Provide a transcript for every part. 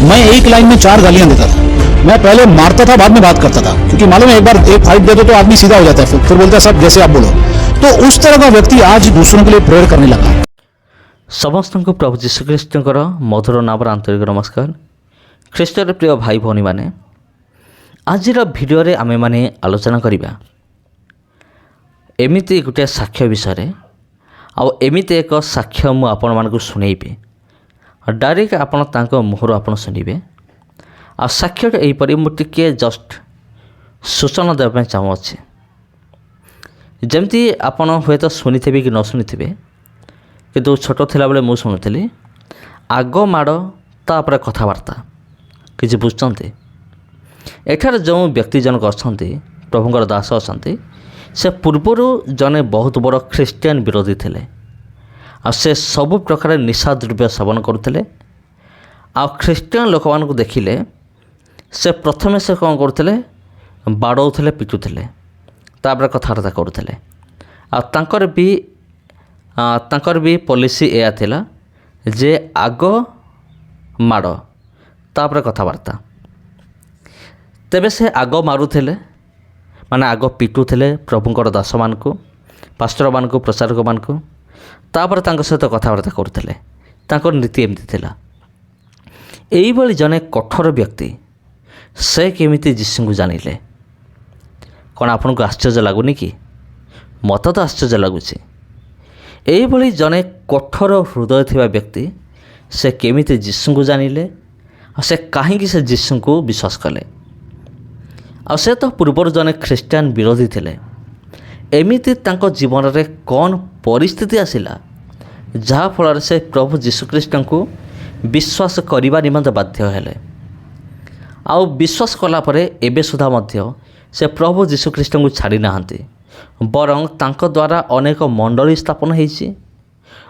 मैं एक लाइन में 4 गालियां देता था। मैं पहले मारता था, बाद में बात करता था, क्योंकि मालूम है एक बार एक फाइट दे दो तो आदमी सीधा हो जाता है, फिर बोलता है सब जैसे आप बोलो। तो उस तरह का व्यक्ति आज दूसरों के लिए प्रेयर करने लगा। समस्त को प्रभु जीशुख्रीष्टर मधुर नाम आंतरिक नमस्कार। ख्रीष्टर प्रिय भाई भौणी मैंने आज भिडियो आमे माने आलोचना करिबा एमिति गोटे साक्ष्य विषय आमिति एक साक्ष्य मु आपण मानकु सुनेबी। डायरेक्ट आपण तांको मुहर आपण सुनिबे। आ साक्ष्य एहीपरि मु टिके जस्ट सूचना देवाई चाहूँगी। जमती आपण हुए तो शुणी कि न शुणी किंतु छोट थिला बेले मु शुणुली आग माड़ तापर कथबार्ता किसी बुझुंट। एठार जो व्यक्ति जनक अच्छा प्रभुंर दास अच्छा से पूर्वर जने बहुत बड़ ख्रीस्टियन विरोधी थे। से सबु प्रकार निशा द्रव्य सेवन करुले। ख्रीस्टियन लोक मानक देखिले से प्रथमे से कौन करुले बाड़ौले पिटुले तापर कथबार्ता करुले। तांकर भी पॉलिसी एया थिला जे आग माड़ तापर कथबार्ता। तेबे से आग मारुले माने आग पिटुले प्रभुंर दास मानक पास्टर मानक प्रचारक मानक तापर तांको सहित कथबार्ता करुले। तांकर नीति एमती थिला। एई भली जने कठोर व्यक्ति से केमिति जीशु को जानिले कौन आपन को आश्चर्य लगुनि कि? मत तो आश्चर्य लगुच। एई भली जने कठोर हृदय थिबा व्यक्ति से केमिति जीशु को जानिले से कहीं से जीशु को विश्वास कले। से तो पूर्वर जने ख्रीस्टियन विरोधी थे। एमिति तांको जीवन रे कौन परिस्थिति आसिला जहा फल से प्रभु जीशुख्रीष्ट को विश्वास करने निमंते बाध्य हेले। आउ विश्वास कला परे एबे सुधा मध्य से प्रभु जीशुख्रीष्ट को छाड़ी नाहांती। बरं तांको द्वारा अनेक मंडली स्थापन होईछि,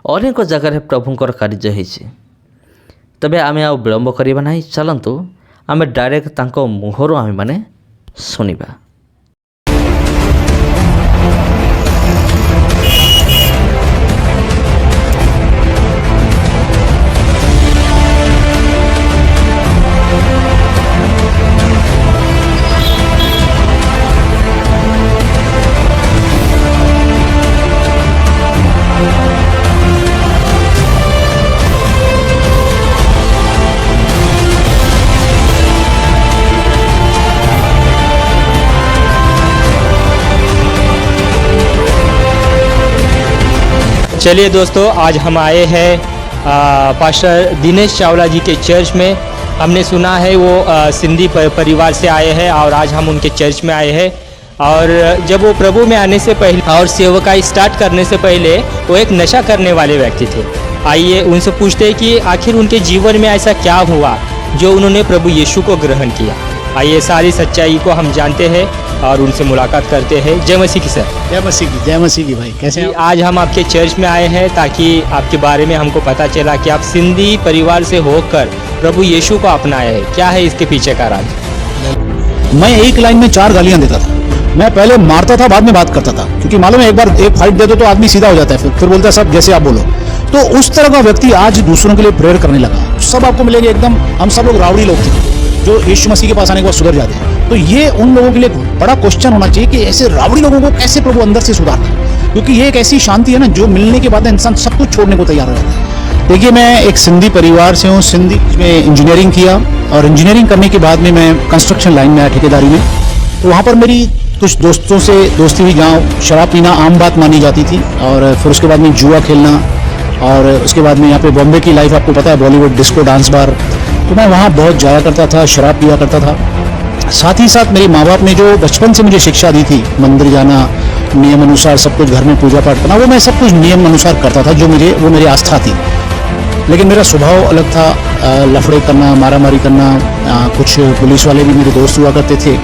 अनेक जगह प्रभुंकर कार्य होईछि। तबे आमे आउ विलंब करिबा नाही, चलंतु आमे डायरेक्ट तांको मुहरु आमे माने सुनिबा। चलिए दोस्तों, आज हम आए हैं पास्टर दिनेश चावला जी के चर्च में। हमने सुना है वो सिंधी परिवार से आए हैं और आज हम उनके चर्च में आए हैं। और जब वो प्रभु में आने से पहले और सेवकाई स्टार्ट करने से पहले वो एक नशा करने वाले व्यक्ति थे। आइए उनसे पूछते हैं कि आखिर उनके जीवन में ऐसा क्या हुआ जो उन्होंने प्रभु यीशु को ग्रहण किया। आइए सारी सच्चाई को हम जानते हैं और उनसे मुलाकात करते हैं। जय मसीह की सर। जय मसीह की भाई, कैसे हैं? आज हम आपके चर्च में आए हैं ताकि आपके बारे में हमको पता चला कि आप सिंधी परिवार से होकर प्रभु यीशु को अपनाए हैं। क्या है इसके पीछे का राज? मैं एक लाइन में 4 गालियां देता था। मैं पहले मारता था, बाद में बात करता था, क्योंकि मालूम है एक बार एक फाइट दे दो तो आदमी सीधा हो जाता है, फिर बोलता है सब जैसे आप बोलो। तो उस तरह का व्यक्ति आज दूसरों के लिए प्रेयर करने लगा। सब आपको मिलेंगे एकदम, हम सब लोग रावड़ी लोग थे जो यीशु मसीह के पास आने के बाद सुधर जाते हैं। तो ये उन लोगों के लिए बड़ा क्वेश्चन होना चाहिए कि ऐसे रावड़ी लोगों को कैसे प्रभु अंदर से सुधारता है, क्योंकि ये एक ऐसी शांति है ना जो मिलने के बाद इंसान सब कुछ छोड़ने को तैयार हो जाता है। देखिए, मैं एक सिंधी परिवार से हूँ। सिंधी में इंजीनियरिंग किया और इंजीनियरिंग करने के बाद में मैं कंस्ट्रक्शन लाइन में आया, ठेकेदारी में। तो वहाँ पर मेरी कुछ दोस्तों से दोस्ती हुई जहाँ शराब पीना आम बात मानी जाती थी। और फिर उसके बाद में जुआ खेलना, और उसके बाद में यहाँ पे बॉम्बे की लाइफ आपको पता है, बॉलीवुड डिस्को डांस बार। तो मैं वहाँ बहुत जाया करता था, शराब पिया करता था। साथ ही साथ मेरे माँ बाप ने जो बचपन से मुझे शिक्षा दी थी, मंदिर जाना, नियम अनुसार सब कुछ, घर में पूजा पाठ करना, वो मैं सब कुछ नियम अनुसार करता था, जो मेरी आस्था थी। लेकिन मेरा स्वभाव अलग था, लफड़े करना, मारामारी करना। कुछ पुलिस वाले भी मेरे दोस्त हुआ करते थे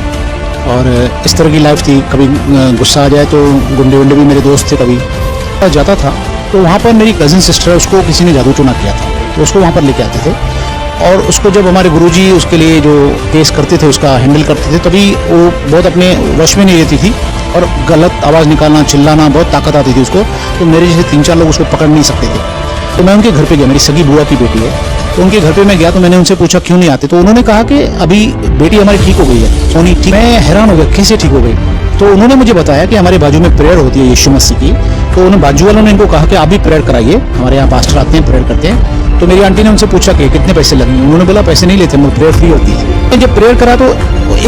और इस तरह की लाइफ थी। कभी गुस्सा आ जाए तो गुंडे वुंडे भी मेरे दोस्त थे। कभी जाता था तो वहाँ पर मेरी कज़न सिस्टर है, उसको किसी ने जादू टोना किया था, तो उसको वहाँ पर लेके आते थे। और उसको जब हमारे गुरुजी उसके लिए जो केस करते थे, उसका हैंडल करते थे, तभी वो बहुत अपने वश में नहीं रहती थी और गलत आवाज़ निकालना, चिल्लाना, बहुत ताकत आती थी उसको। तो मेरे जैसे 3-4 लोग उसको पकड़ नहीं सकते थे। तो मैं उनके घर पे गया, मेरी सगी बुआ की बेटी है, तो उनके घर पे मैं गया तो मैंने उनसे पूछा क्यों नहीं आते, तो उन्होंने कहा कि अभी बेटी हमारी ठीक हो गई है, सोनी ठीक। मैं हैरान हो गया कैसे ठीक हो गई। तो उन्होंने मुझे बताया कि हमारे बाजू में प्रेयर होती है यीशु मसीह की, तो उन्होंने बाजू वालों ने इनको कहा कि आप भी प्रेयर कराइए, हमारे यहाँ पास्टर आते हैं प्रेयर करते हैं। तो मेरी आंटी ने उनसे पूछा कि कितने पैसे लगेंगे, उन्होंने बोला पैसे नहीं लेते, प्रेयर फ्री होती है। जब प्रेयर करा तो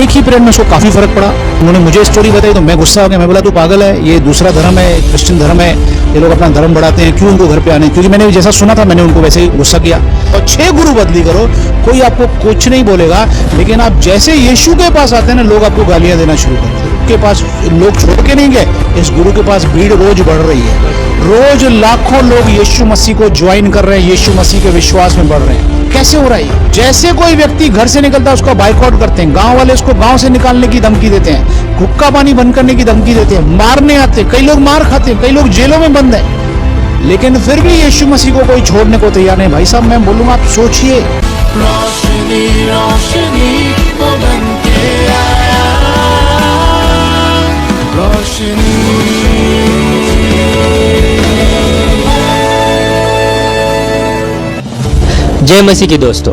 एक ही प्रेयर में उसको काफ़ी फर्क पड़ा। उन्होंने मुझे स्टोरी बताई तो मैं गुस्सा हो गया, मैं बोला तू पागल है, ये दूसरा धर्म है, क्रिश्चियन धर्म है, ये लोग अपना धर्म बढ़ाते हैं, क्यों उनको घर पे आने, क्योंकि मैंने जैसा सुना था मैंने उनको वैसे ही गुस्सा किया। और 6 गुरु बदली करो, कोई आपको कुछ नहीं बोलेगा, लेकिन आप जैसे यीशु के पास आते हैं ना, लोग आपको गालियां देना शुरू करते हैं। के पास लोग छोड़ के नहीं गए, इस गुरु के पास भीड़ रोज बढ़ रही है, रोज लाखों लोग यीशु मसीह को ज्वाइन कर रहे हैं, यीशु मसीह के विश्वास में बढ़ रहे हैं। कैसे हो रहा है? जैसे कोई व्यक्ति घर से निकलता है उसका बाइकआउट करते हैं, गांव वाले उसको गांव से निकालने की धमकी देते हैं, हुक्का पानी बंद करने की धमकी देते हैं, मारने आते हैं, कई लोग मार खाते हैं, कई लोग जेलों में बंद है, लेकिन फिर भी यीशु मसीह को कोई छोड़ने को तैयार नहीं। भाई साहब मैं बोलूंगा आप सोचिए, रोशनी रोशनी वो बनके आया, रोशनी। जय मसीह की दोस्तों,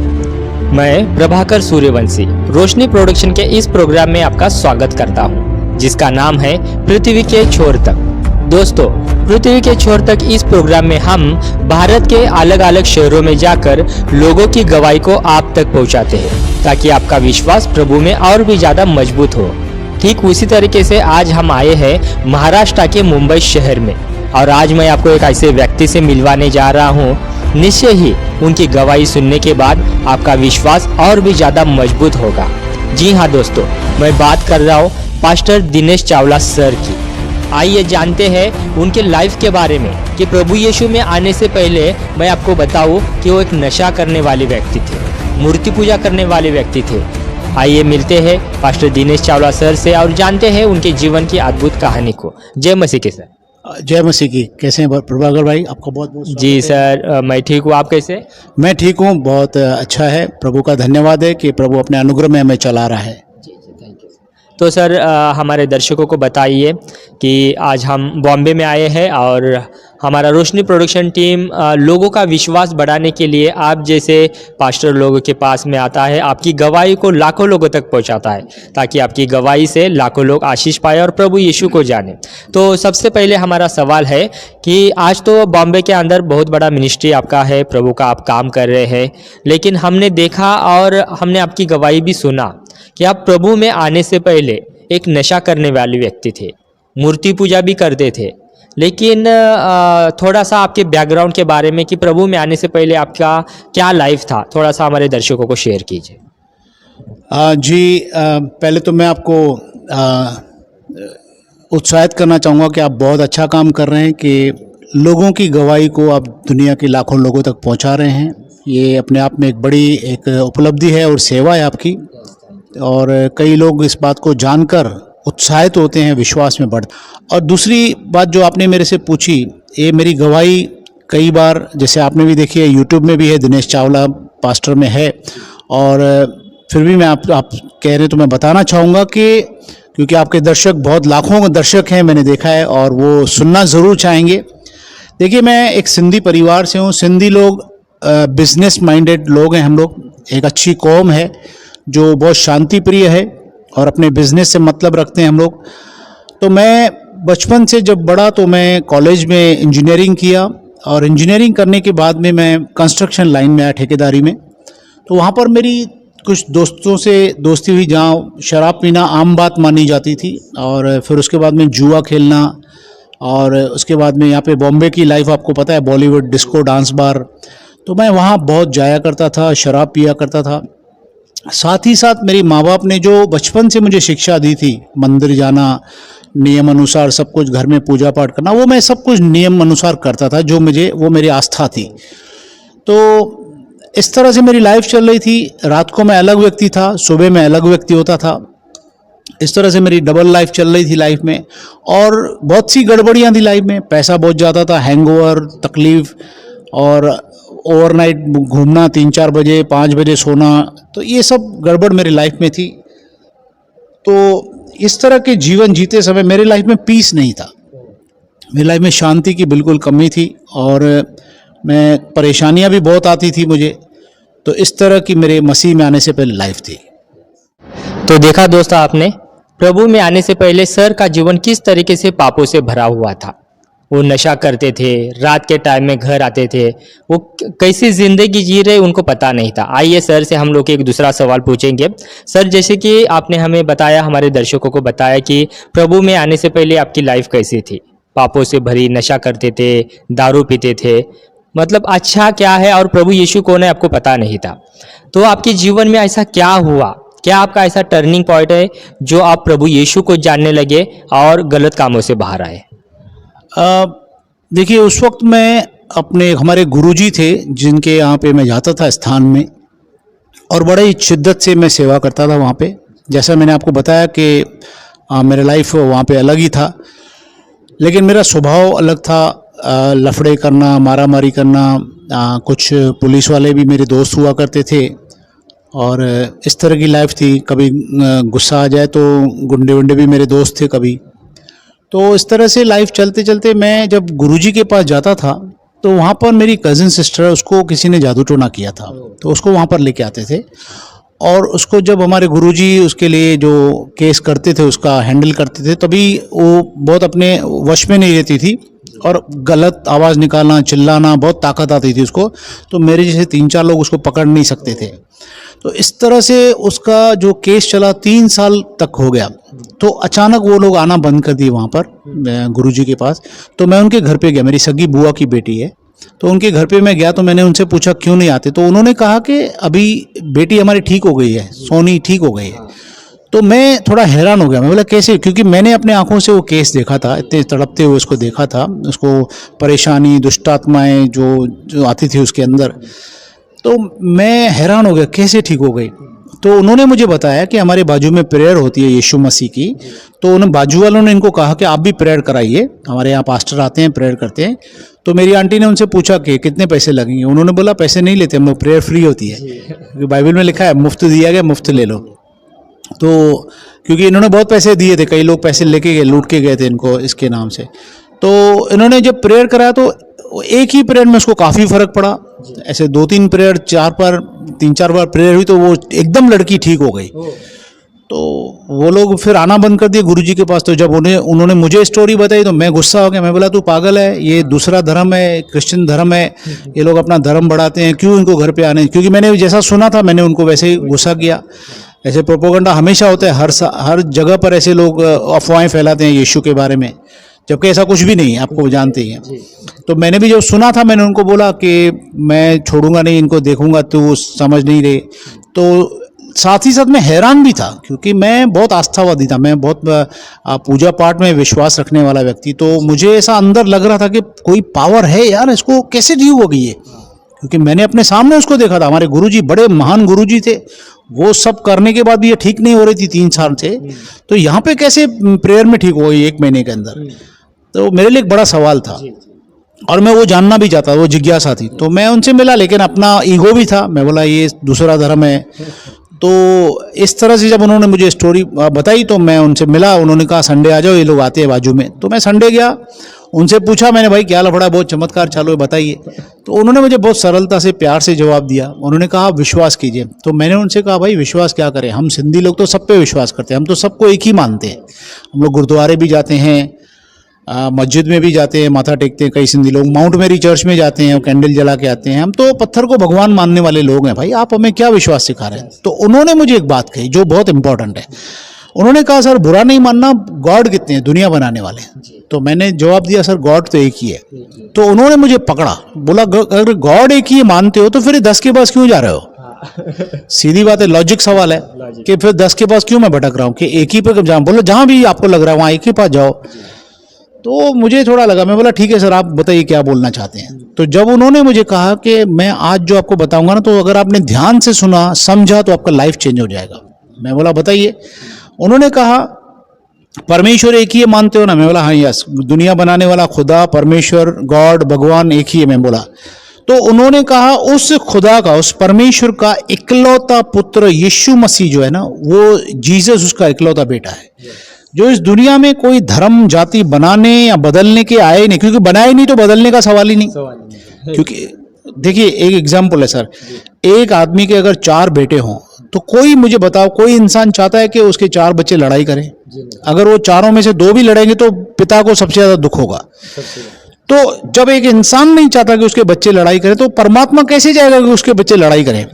मैं प्रभाकर सूर्यवंशी रोशनी प्रोडक्शन के इस प्रोग्राम में आपका स्वागत करता हूं, जिसका नाम है पृथ्वी के छोर तक। दोस्तों, पृथ्वी के छोर तक इस प्रोग्राम में हम भारत के अलग अलग शहरों में जाकर लोगों की गवाही को आप तक पहुंचाते हैं, ताकि आपका विश्वास प्रभु में और भी ज़्यादा मजबूत हो। ठीक उसी तरीके से आज हम आए हैं महाराष्ट्र के मुंबई शहर में, और आज मैं आपको एक ऐसे व्यक्ति से मिलवाने जा रहा हूँ। निश्चय ही उनकी गवाही सुनने के बाद आपका विश्वास और भी ज़्यादा मजबूत होगा। जी हाँ दोस्तों, मैं बात कर रहा हूँ पास्टर दिनेश चावला सर की। आइए जानते हैं उनके लाइफ के बारे में, कि प्रभु यीशु में आने से पहले मैं आपको बताऊँ कि वो एक नशा करने वाले व्यक्ति थे, मूर्ति पूजा करने वाले व्यक्ति थे। आइए मिलते हैं पास्टर दिनेश चावला सर से और जानते हैं उनके जीवन की अद्भुत कहानी को। जय मसीह के सर। जय मसीह की। कैसे हैं प्रभाकर भाई? आपका बहुत बहुत जी सर, मैं ठीक हूँ, आप कैसे? मैं ठीक हूँ, बहुत अच्छा है। प्रभु का धन्यवाद है कि प्रभु अपने अनुग्रह में हमें चला रहा है। तो सर, हमारे दर्शकों को बताइए कि आज हम बॉम्बे में आए हैं और हमारा रोशनी प्रोडक्शन टीम लोगों का विश्वास बढ़ाने के लिए आप जैसे पास्टर लोगों के पास में आता है, आपकी गवाही को लाखों लोगों तक पहुंचाता है, ताकि आपकी गवाही से लाखों लोग आशीष पाए और प्रभु यीशु को जाने। तो सबसे पहले हमारा सवाल है कि आज तो बॉम्बे के अंदर बहुत बड़ा मिनिस्ट्री आपका है, प्रभु का आप काम कर रहे हैं, लेकिन हमने देखा और हमने आपकी गवाही भी सुना कि आप प्रभु में आने से पहले एक नशा करने वाले व्यक्ति थे, मूर्ति पूजा भी करते थे। लेकिन थोड़ा सा आपके बैकग्राउंड के बारे में कि प्रभु में आने से पहले आपका क्या लाइफ था, थोड़ा सा हमारे दर्शकों को शेयर कीजिए। पहले तो मैं आपको उत्साहित करना चाहूँगा कि आप बहुत अच्छा काम कर रहे हैं, कि लोगों की गवाही को आप दुनिया के लाखों लोगों तक पहुँचा रहे हैं। ये अपने आप में एक बड़ी एक उपलब्धि है और सेवा है आपकी, और कई लोग इस बात को जानकर उत्साहित होते हैं, विश्वास में बढ़। और दूसरी बात जो आपने मेरे से पूछी, ये मेरी गवाही कई बार जैसे आपने भी देखी है, यूट्यूब में भी है, दिनेश चावला पास्टर में है, और फिर भी मैं आप कह रहे हैं तो मैं बताना चाहूँगा कि क्योंकि आपके दर्शक बहुत लाखों दर्शक हैं, मैंने देखा है, और वो सुनना ज़रूर चाहेंगे। देखिए, मैं एक सिंधी परिवार से हूँ। सिंधी लोग बिजनेस माइंडेड लोग हैं, हम लोग एक अच्छी कौम है जो बहुत शांति प्रिय है और अपने बिजनेस से मतलब रखते हैं हम लोग। तो मैं बचपन से जब बड़ा तो मैं कॉलेज में इंजीनियरिंग किया, और इंजीनियरिंग करने के बाद में मैं कंस्ट्रक्शन लाइन में आया, ठेकेदारी में। तो वहाँ पर मेरी कुछ दोस्तों से दोस्ती हुई, जहाँ शराब पीना आम बात मानी जाती थी, और फिर उसके बाद में जुआ खेलना, और उसके बाद में यहाँ पे बॉम्बे की लाइफ आपको पता है, बॉलीवुड डिस्को डांस बार, तो मैं वहाँ बहुत जाया करता था, शराब पिया करता था। साथ ही साथ मेरे माँ बाप ने जो बचपन से मुझे शिक्षा दी थी, मंदिर जाना, नियम अनुसार सब कुछ, घर में पूजा पाठ करना, वो मैं सब कुछ नियम अनुसार करता था, जो वो मेरी आस्था थी। तो इस तरह से मेरी लाइफ चल रही थी। रात को मैं अलग व्यक्ति था, सुबह मैं अलग व्यक्ति होता था। इस तरह से मेरी डबल लाइफ चल रही थी लाइफ में, और बहुत सी गड़बड़ियाँ थी लाइफ में। पैसा बहुत ज़्यादा था, हैंगओवर, तकलीफ, और ओवरनाइट घूमना, 3-4 बजे 5 बजे सोना, तो ये सब गड़बड़ मेरी लाइफ में थी। तो इस तरह के जीवन जीते समय मेरी लाइफ में पीस नहीं था, मेरी लाइफ में शांति की बिल्कुल कमी थी। और मैं परेशानियां भी बहुत आती थी मुझे। तो इस तरह की मेरे मसीह में आने से पहले लाइफ थी। तो देखा दोस्तों आपने, प्रभु में आने से पहले सर का जीवन किस तरीके से पापों से भरा हुआ था। वो नशा करते थे, रात के टाइम में घर आते थे, वो कैसी ज़िंदगी जी रहे उनको पता नहीं था। आइए सर से हम लोग एक दूसरा सवाल पूछेंगे। सर, जैसे कि आपने हमें बताया, हमारे दर्शकों को बताया कि प्रभु में आने से पहले आपकी लाइफ कैसी थी, पापों से भरी, नशा करते थे, दारू पीते थे, मतलब अच्छा क्या है और प्रभु यीशु कौन है आपको पता नहीं था। तो आपके जीवन में ऐसा क्या हुआ, क्या आपका ऐसा टर्निंग पॉइंट है जो आप प्रभु यीशु को जानने लगे और गलत कामों से बाहर आए? देखिए, उस वक्त मैं अपने हमारे गुरुजी थे जिनके यहाँ पे मैं जाता था स्थान में, और बड़े ही शिद्दत से मैं सेवा करता था वहाँ पे। जैसा मैंने आपको बताया कि मेरा लाइफ वहाँ पे अलग ही था, लेकिन मेरा स्वभाव अलग था। लफड़े करना, मारा मारी करना, कुछ पुलिस वाले भी मेरे दोस्त हुआ करते थे, और इस तरह की लाइफ थी। कभी गुस्सा आ जाए तो गुंडे वुंडे भी मेरे दोस्त थे कभी। तो इस तरह से लाइफ चलते चलते मैं जब गुरुजी के पास जाता था तो वहाँ पर मेरी कज़न सिस्टर, उसको किसी ने जादू टोना किया था, तो उसको वहाँ पर लेके आते थे, और उसको जब हमारे गुरुजी उसके लिए जो केस करते थे उसका हैंडल करते थे, तभी वो बहुत अपने वश में नहीं रहती थी और गलत आवाज़ निकालना, चिल्लाना, बहुत ताकत आती थी उसको। तो मेरे जैसे 3-4 लोग उसको पकड़ नहीं सकते थे। तो इस तरह से उसका जो केस चला 3 साल तक हो गया। तो अचानक वो लोग आना बंद कर दिए वहाँ पर गुरुजी के पास। तो मैं उनके घर पे गया, मेरी सगी बुआ की बेटी है, तो उनके घर पे मैं गया। तो मैंने उनसे पूछा क्यों नहीं आते, तो उन्होंने कहा कि अभी बेटी हमारी ठीक हो गई है, सोनी ठीक हो गई है। तो मैं थोड़ा हैरान हो गया। मैं बोला कैसे, क्योंकि मैंने अपने आंखों से वो केस देखा था, इतने तड़पते हुए उसको देखा था, उसको परेशानी, दुष्ट आत्माएं जो आती थी उसके अंदर। तो मैं हैरान हो गया कैसे ठीक हो गई। तो उन्होंने मुझे बताया कि हमारे बाजू में प्रेयर होती है यीशु मसीह की। तो उन्होंने बाजू वालों ने इनको कहा कि आप भी प्रेयर कराइए, हमारे यहाँ पास्टर आते हैं, प्रेयर करते हैं। तो मेरी आंटी ने उनसे पूछा कि कितने पैसे लगेंगे। उन्होंने बोला पैसे नहीं लेते हम लोग, प्रेयर फ्री होती है, क्योंकि बाइबल में लिखा है मुफ्त दिया गया मुफ्त ले लो। तो क्योंकि इन्होंने बहुत पैसे दिए थे, कई लोग पैसे लेके गए, लूट के गए थे इनको इसके नाम से। तो इन्होंने जब प्रेयर कराया तो एक ही प्रेयर में उसको काफ़ी फर्क पड़ा। ऐसे 2-3 प्रेयर, 3-4 बार प्रेयर हुई तो वो एकदम लड़की ठीक हो गई। तो वो लोग फिर आना बंद कर दिए गुरुजी के पास। तो जब उन्होंने मुझे स्टोरी बताई तो मैं गुस्सा हो गया। मैं बोला तू पागल है, ये दूसरा धर्म है, क्रिश्चियन धर्म है, ये लोग अपना धर्म बढ़ाते हैं, क्यों इनको घर पे आने। क्योंकि मैंने जैसा सुना था मैंने उनको वैसे ही गुस्सा किया। ऐसे प्रोपोगंडा हमेशा होता है, हर जगह पर ऐसे लोग अफवाहें फैलाते हैं यीशु के बारे में, जबकि ऐसा कुछ भी नहीं है, आपको जानते ही हैं। तो मैंने भी जब सुना था मैंने उनको बोला कि मैं छोड़ूंगा नहीं इनको, देखूंगा, तो समझ नहीं रहे। तो साथ ही साथ मैं हैरान भी था क्योंकि मैं बहुत आस्थावादी था, मैं बहुत पूजा पाठ में विश्वास रखने वाला व्यक्ति। तो मुझे ऐसा अंदर लग रहा था कि कोई पावर है यार, इसको कैसे ठीक हो गई है, क्योंकि मैंने अपने सामने उसको देखा था। हमारे गुरुजी बड़े महान गुरुजी थे, वो सब करने के बाद भी ये ठीक नहीं हो रही थी 3 साल से। तो यहाँ पे कैसे प्रेयर में ठीक हो गई 1 महीने के अंदर। तो मेरे लिए एक बड़ा सवाल था और मैं वो जानना भी चाहता, वो जिज्ञासा थी। तो मैं उनसे मिला, लेकिन अपना ईगो भी था। मैं बोला ये दूसरा धर्म है। तो इस तरह से जब उन्होंने मुझे स्टोरी बताई तो मैं उनसे मिला। उन्होंने कहा संडे आ जाओ, ये लोग आते हैं बाजू में। तो मैं संडे गया, उनसे पूछा मैंने, भाई क्या लफड़ा, बहुत चमत्कार चालू है, बताइए। तो उन्होंने मुझे बहुत सरलता से प्यार से जवाब दिया। उन्होंने कहा आप विश्वास कीजिए। तो मैंने उनसे कहा भाई विश्वास क्या करें, हम सिंधी लोग तो सब पे विश्वास करते हैं, हम तो सबको एक ही मानते हैं। हम लोग गुरुद्वारे भी जाते हैं, मस्जिद में भी जाते हैं, माथा टेकते हैं। कई सिंधी लोग माउंट मेरी चर्च में जाते हैं, कैंडल जला के आते हैं। हम तो पत्थर को भगवान मानने वाले लोग हैं, भाई आप हमें क्या विश्वास सिखा रहे हैं। तो उन्होंने मुझे एक बात कही जो बहुत इंपॉर्टेंट है। उन्होंने कहा सर बुरा नहीं मानना, गॉड कितने हैं दुनिया बनाने वाले। तो मैंने जवाब दिया सर गॉड तो एक ही है। तो उन्होंने मुझे पकड़ा, बोला अगर गॉड एक ही मानते हो तो फिर 10 के पास क्यों जा रहे हो। सीधी बात है, लॉजिक सवाल है कि फिर 10 के पास क्यों मैं भटक रहा हूँ, कि एक ही पे जाऊँ। बोलो जहां भी आपको लग रहा है वहां एक ही पास जाओ। तो मुझे थोड़ा लगा, मैं बोला ठीक है सर आप बताइए क्या बोलना चाहते हैं। तो जब उन्होंने मुझे कहा कि मैं आज जो आपको बताऊंगा ना, तो अगर आपने ध्यान से सुना समझा तो आपका लाइफ चेंज हो जाएगा। मैं बोला बताइए। उन्होंने कहा परमेश्वर एक ही है मानते हो ना। मैं बोला हाँ यस, दुनिया बनाने वाला खुदा, परमेश्वर, गॉड, भगवान एक ही है। मैं बोला, तो उन्होंने कहा उस खुदा का, उस परमेश्वर का इकलौता पुत्र यीशु मसीह जो है ना, वो जीसस उसका इकलौता बेटा है, जो इस दुनिया में कोई धर्म जाति बनाने या बदलने के आए नहीं, क्योंकि बनाए नहीं तो बदलने का सवाल ही नहीं। क्योंकि देखिए एक एग्जाम्पल है सर, एक आदमी के अगर 4 बेटे हों तो कोई मुझे बताओ, कोई इंसान चाहता है कि उसके 4 बच्चे लड़ाई करें? अगर वो चारों में से 2 भी लड़ेंगे तो पिता को सबसे ज्यादा दुख होगा। तो जब एक इंसान नहीं चाहता कि उसके बच्चे लड़ाई करें तो परमात्मा कैसे जाएगा कि उसके बच्चे लड़ाई करें?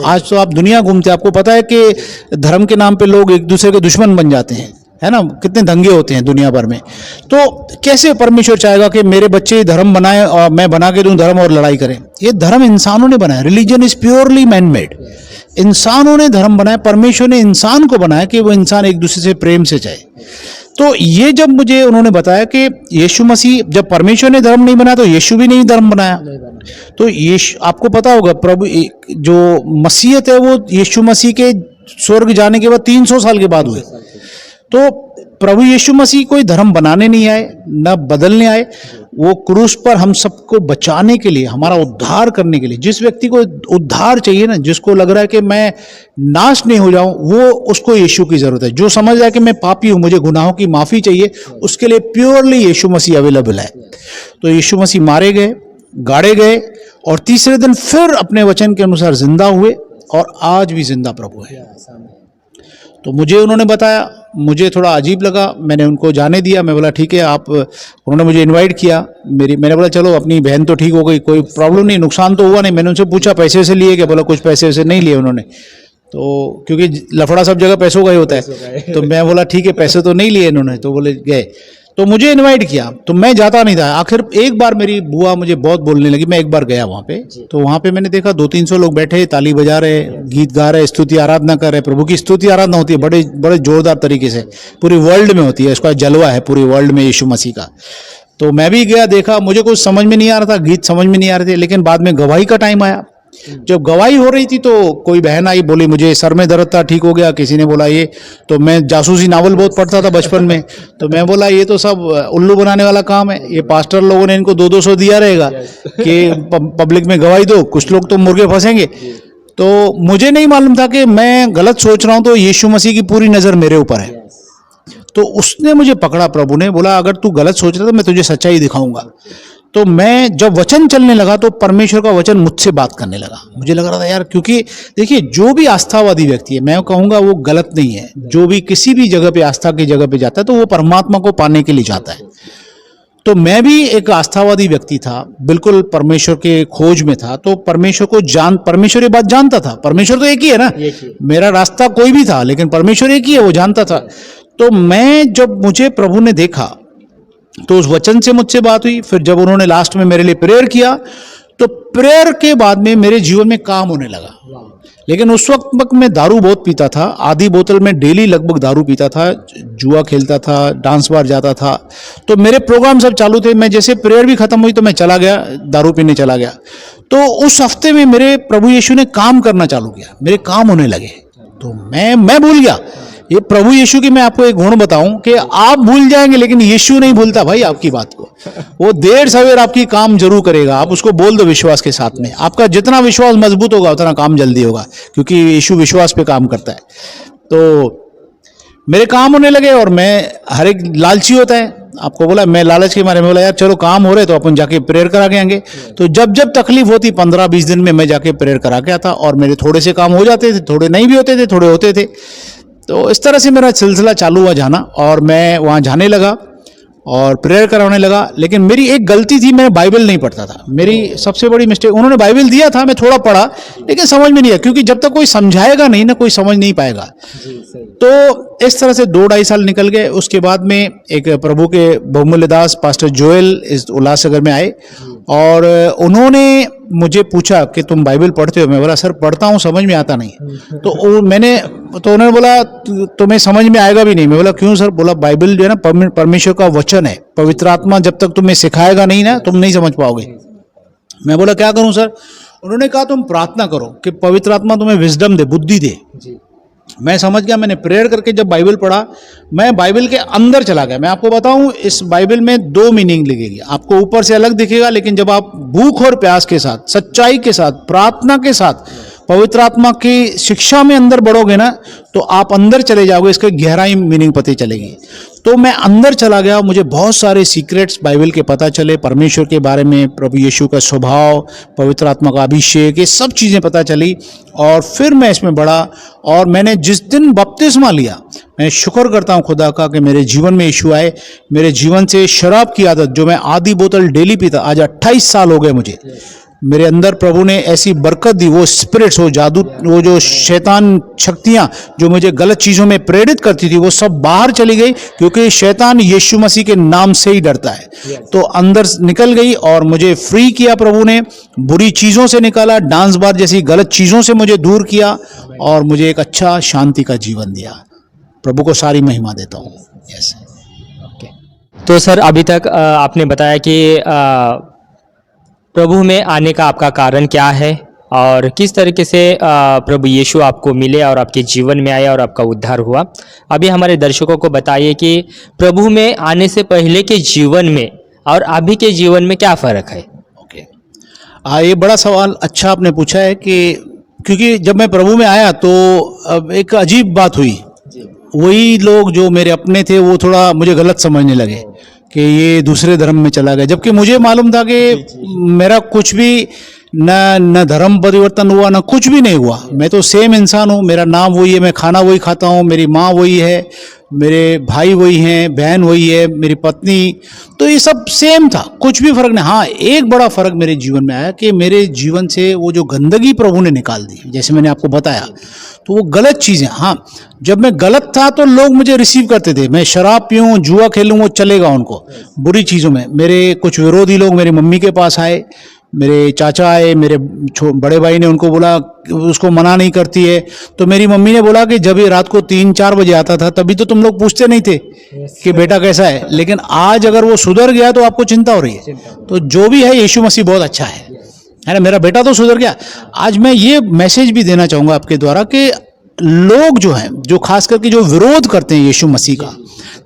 आज तो आप दुनिया घूमते हैं, आपको पता है कि धर्म के नाम पे लोग एक दूसरे के दुश्मन बन जाते हैं, है ना? कितने दंगे होते हैं दुनिया भर में। तो कैसे परमेश्वर चाहेगा कि मेरे बच्चे धर्म बनाए और मैं बना के दूं धर्म और लड़ाई करें? ये धर्म इंसानों ने बनाया। Religion is purely man made. इंसानों ने धर्म बनाया, परमेश्वर ने इंसान को बनाया कि वो इंसान एक दूसरे से प्रेम से चाहे। तो ये जब मुझे उन्होंने बताया कि यीशु मसीह, जब परमेश्वर ने धर्म नहीं बनाया तो यीशु भी नहीं धर्म बनाया। तो यीशु, आपको पता होगा प्रभु जो मसीहत है वो यीशु मसीह के स्वर्ग जाने के बाद 300 साल के बाद हुए। तो प्रभु यीशु मसीह कोई धर्म बनाने नहीं आए, न बदलने आए। वो क्रूस पर हम सबको बचाने के लिए, हमारा उद्धार करने के लिए, जिस व्यक्ति को उद्धार चाहिए ना, जिसको लग रहा है कि मैं नाश नहीं हो जाऊं, वो उसको यीशु की जरूरत है। जो समझ रहा है कि मैं पापी हूं, मुझे गुनाहों की माफी चाहिए, उसके लिए प्योरली यीशु मसीह अवेलेबल है। तो यीशु मसीह मारे गए, गाड़े गए और तीसरे दिन फिर अपने वचन के अनुसार जिंदा हुए और आज भी जिंदा प्रभु है। तो मुझे उन्होंने बताया, मुझे थोड़ा अजीब लगा, मैंने उनको जाने दिया। मैं बोला ठीक है आप, उन्होंने मुझे इनवाइट किया, मैंने बोला चलो अपनी बहन तो ठीक हो गई, कोई प्रॉब्लम नहीं, नुकसान तो हुआ नहीं। मैंने उनसे पूछा पैसे से लिए क्या? बोला कुछ पैसे से नहीं लिए उन्होंने, तो क्योंकि लफड़ा सब जगह पैसों का ही होता है। तो मैं बोला ठीक है पैसे तो नहीं लिए इन्होंने, तो बोले गए। तो मुझे इनवाइट किया तो मैं जाता नहीं था। आखिर एक बार मेरी बुआ मुझे बहुत बोलने लगी, मैं एक बार गया वहाँ पे। तो वहाँ पे मैंने देखा 200-300 लोग बैठे, ताली बजा रहे, गीत गा रहे, स्तुति आराधना कर रहे। प्रभु की स्तुति आराधना होती है बड़े बड़े जोरदार तरीके से, पूरी वर्ल्ड में होती है, इसका जलवा है पूरी वर्ल्ड में यीशु मसीह का। तो मैं भी गया, देखा, मुझे कुछ समझ में नहीं आ रहा था, गीत समझ में नहीं आ रहे थे। लेकिन बाद में गवाही का टाइम आया। जब गवाही हो रही थी तो कोई बहन आई, बोली मुझे सर में दर्द था, ठीक हो गया। किसी ने बोला ये, तो मैं जासूसी नावल बहुत पढ़ता था बचपन में, तो मैं बोला ये तो सब उल्लू बनाने वाला काम है, ये पास्टर लोगों ने इनको 200-200 दिया रहेगा कि पब्लिक में गवाही दो, कुछ लोग तो मुर्गे फंसेंगे। तो मुझे नहीं मालूम था कि मैं गलत सोच रहा हूं, तो यीशु मसीह की पूरी नजर मेरे ऊपर है। तो उसने मुझे पकड़ा, प्रभु ने बोला अगर तू गलत सोच रहा तो मैं तुझे सच्चाई दिखाऊंगा। तो मैं जब वचन चलने लगा तो परमेश्वर का वचन मुझसे बात करने लगा। मुझे लग रहा था यार, क्योंकि देखिए जो भी आस्थावादी व्यक्ति है, मैं कहूंगा वो गलत नहीं है, जो भी किसी भी जगह पे आस्था की जगह पे जाता है तो वो परमात्मा को पाने के लिए जाता है। तो मैं भी एक आस्थावादी व्यक्ति था, बिल्कुल परमेश्वर के खोज में था। तो परमेश्वर ये बात जानता था, परमेश्वर तो एक ही है ना, मेरा रास्ता कोई भी था लेकिन परमेश्वर एक ही है, वो जानता था। तो मैं, जब मुझे प्रभु ने देखा तो उस वचन से मुझसे बात हुई। फिर जब उन्होंने लास्ट में मेरे लिए प्रेयर किया तो प्रेयर के बाद में मेरे जीवन में काम होने लगा। लेकिन उस वक्त मैं दारू बहुत पीता था, आधी बोतल में डेली लगभग दारू पीता था, जुआ खेलता था, डांस बार जाता था। तो मेरे प्रोग्राम सब चालू थे। मैं जैसे प्रेयर भी खत्म हुई तो मैं चला गया, दारू पीने चला गया। तो उस हफ्ते में मेरे प्रभु यीशु ने काम करना चालू किया, मेरे काम होने लगे। तो मैं भूल गया। ये प्रभु यीशु की मैं आपको एक गुण बताऊं कि आप भूल जाएंगे लेकिन यीशु नहीं भूलता भाई आपकी बात को। वो देर सवेर आपकी काम जरूर करेगा। आप उसको बोल दो विश्वास के साथ में। आपका जितना विश्वास मजबूत होगा उतना काम जल्दी होगा, क्योंकि यीशु विश्वास पे काम करता है। तो मेरे काम होने लगे और मैं, हर एक लालची होता है, आपको बोला, मैं लालच के मारे में बोला यार चलो काम हो रहे तो अपन जाके प्रेयर करा के आएंगे। तो जब जब तकलीफ होती 15-20 दिन में मैं जाके प्रेयर करा के आता और मेरे थोड़े से काम हो जाते थे, थोड़े नहीं भी होते थे, थोड़े होते थे। तो इस तरह से मेरा सिलसिला चालू हुआ जाना और मैं वहाँ जाने लगा और प्रेयर कराने लगा। लेकिन मेरी एक गलती थी, मैं बाइबल नहीं पढ़ता था। मेरी सबसे बड़ी मिस्टेक, उन्होंने बाइबल दिया था, मैं थोड़ा पढ़ा लेकिन समझ में नहीं आया, क्योंकि जब तक कोई समझाएगा नहीं ना, कोई समझ नहीं पाएगा। तो इस तरह से 2-2.5 साल निकल गए। उसके बाद में एक प्रभु के बहुमूल्य दास पास्टर जोएल इस उल्लासनगर में आए और उन्होंने मुझे पूछा कि तुम बाइबल पढ़ते हो? मैं बोला सर पढ़ता हूँ, समझ में आता नहीं। तो उन्होंने बोला तुम्हें समझ में आएगा भी नहीं। मैं बोला क्यों सर? बोला बाइबल जो है ना परमेश्वर का वचन है, पवित्र आत्मा जब तक तुम्हें सिखाएगा नहीं ना, तुम नहीं समझ पाओगे। मैं बोला क्या करूं सर? उन्होंने कहा तुम प्रार्थना करो कि पवित्र आत्मा तुम्हें विजडम दे, बुद्धि दे। मैं समझ गया। मैंने प्रेयर करके जब बाइबल पढ़ा, मैं बाइबल के अंदर चला गया। मैं आपको बताऊं, इस बाइबल में 2 मीनिंग लिखेगी। आपको ऊपर से अलग दिखेगा, लेकिन जब आप भूख और प्यास के साथ, सच्चाई के साथ, प्रार्थना के साथ, पवित्र आत्मा की शिक्षा में अंदर बढ़ोगे ना, तो आप अंदर चले जाओगे, इसके गहराई मीनिंग पता चलेगी। तो मैं अंदर चला गया, मुझे बहुत सारे सीक्रेट्स बाइबल के पता चले, परमेश्वर के बारे में, प्रभु यीशु का स्वभाव, पवित्र आत्मा का अभिषेक, ये सब चीज़ें पता चली। और फिर मैं इसमें बढ़ा, और मैंने जिस दिन बपतिस्मा लिया, मैं शुक्र करता हूँ खुदा का कि मेरे जीवन में यीशु आए। मेरे जीवन से शराब की आदत, जो मैं आधी बोतल डेली पीता, आज 28 साल हो गए मुझे, मेरे अंदर प्रभु ने ऐसी बरकत दी, वो स्पिरिट्स, वो जादू, वो जो शैतान शक्तियां जो मुझे गलत चीज़ों में प्रेरित करती थी, वो सब बाहर चली गई, क्योंकि शैतान यीशु मसीह के नाम से ही डरता है। तो अंदर निकल गई और मुझे फ्री किया प्रभु ने, बुरी चीज़ों से निकाला, डांस बार जैसी गलत चीज़ों से मुझे दूर किया, और मुझे एक अच्छा शांति का जीवन दिया। प्रभु को सारी महिमा देता हूँ। यस। तो सर, अभी तक आपने बताया कि प्रभु में आने का आपका कारण क्या है और किस तरीके से प्रभु यीशु आपको मिले और आपके जीवन में आए और आपका उद्धार हुआ। अभी हमारे दर्शकों को बताइए कि प्रभु में आने से पहले के जीवन में और अभी के जीवन में क्या फ़र्क है। ओके, ये बड़ा सवाल अच्छा आपने पूछा है, कि क्योंकि जब मैं प्रभु में आया तो अब एक अजीब बात हुई। वही लोग जो मेरे अपने थे वो थोड़ा मुझे गलत समझने लगे कि ये दूसरे धर्म में चला गया, जबकि मुझे मालूम था कि मेरा कुछ भी न धर्म परिवर्तन हुआ, न कुछ भी नहीं हुआ। मैं तो सेम इंसान हूँ, मेरा नाम वही है, मैं खाना वही खाता हूँ, मेरी माँ वही है, मेरे भाई वही हैं, बहन वही है, मेरी पत्नी, तो ये सब सेम था, कुछ भी फर्क नहीं। हाँ, एक बड़ा फर्क मेरे जीवन में आया कि मेरे जीवन से वो जो गंदगी प्रभु ने निकाल दी, जैसे मैंने आपको बताया, तो वो गलत चीज़ें, हाँ, जब मैं गलत था तो लोग मुझे रिसीव करते थे, मैं शराब पीऊँ, जुआ खेलूँ, वो चलेगा उनको, बुरी चीज़ों में। मेरे कुछ विरोधी लोग मेरी मम्मी के पास आए, मेरे चाचा आए, मेरे बड़े भाई ने उनको बोला उसको मना नहीं करती है, तो मेरी मम्मी ने बोला कि जब ये रात को 3-4 बजे आता था तभी तो तुम लोग पूछते नहीं थे कि बेटा कैसा है, लेकिन आज अगर वो सुधर गया तो आपको चिंता हो रही है। तो जो भी है, यीशु मसीह बहुत अच्छा है ना, मेरा बेटा तो सुधर गया। आज मैं ये मैसेज भी देना चाहूँगा आपके द्वारा कि लोग जो हैं, जो खास करके जो विरोध करते हैं यीशु मसीह का,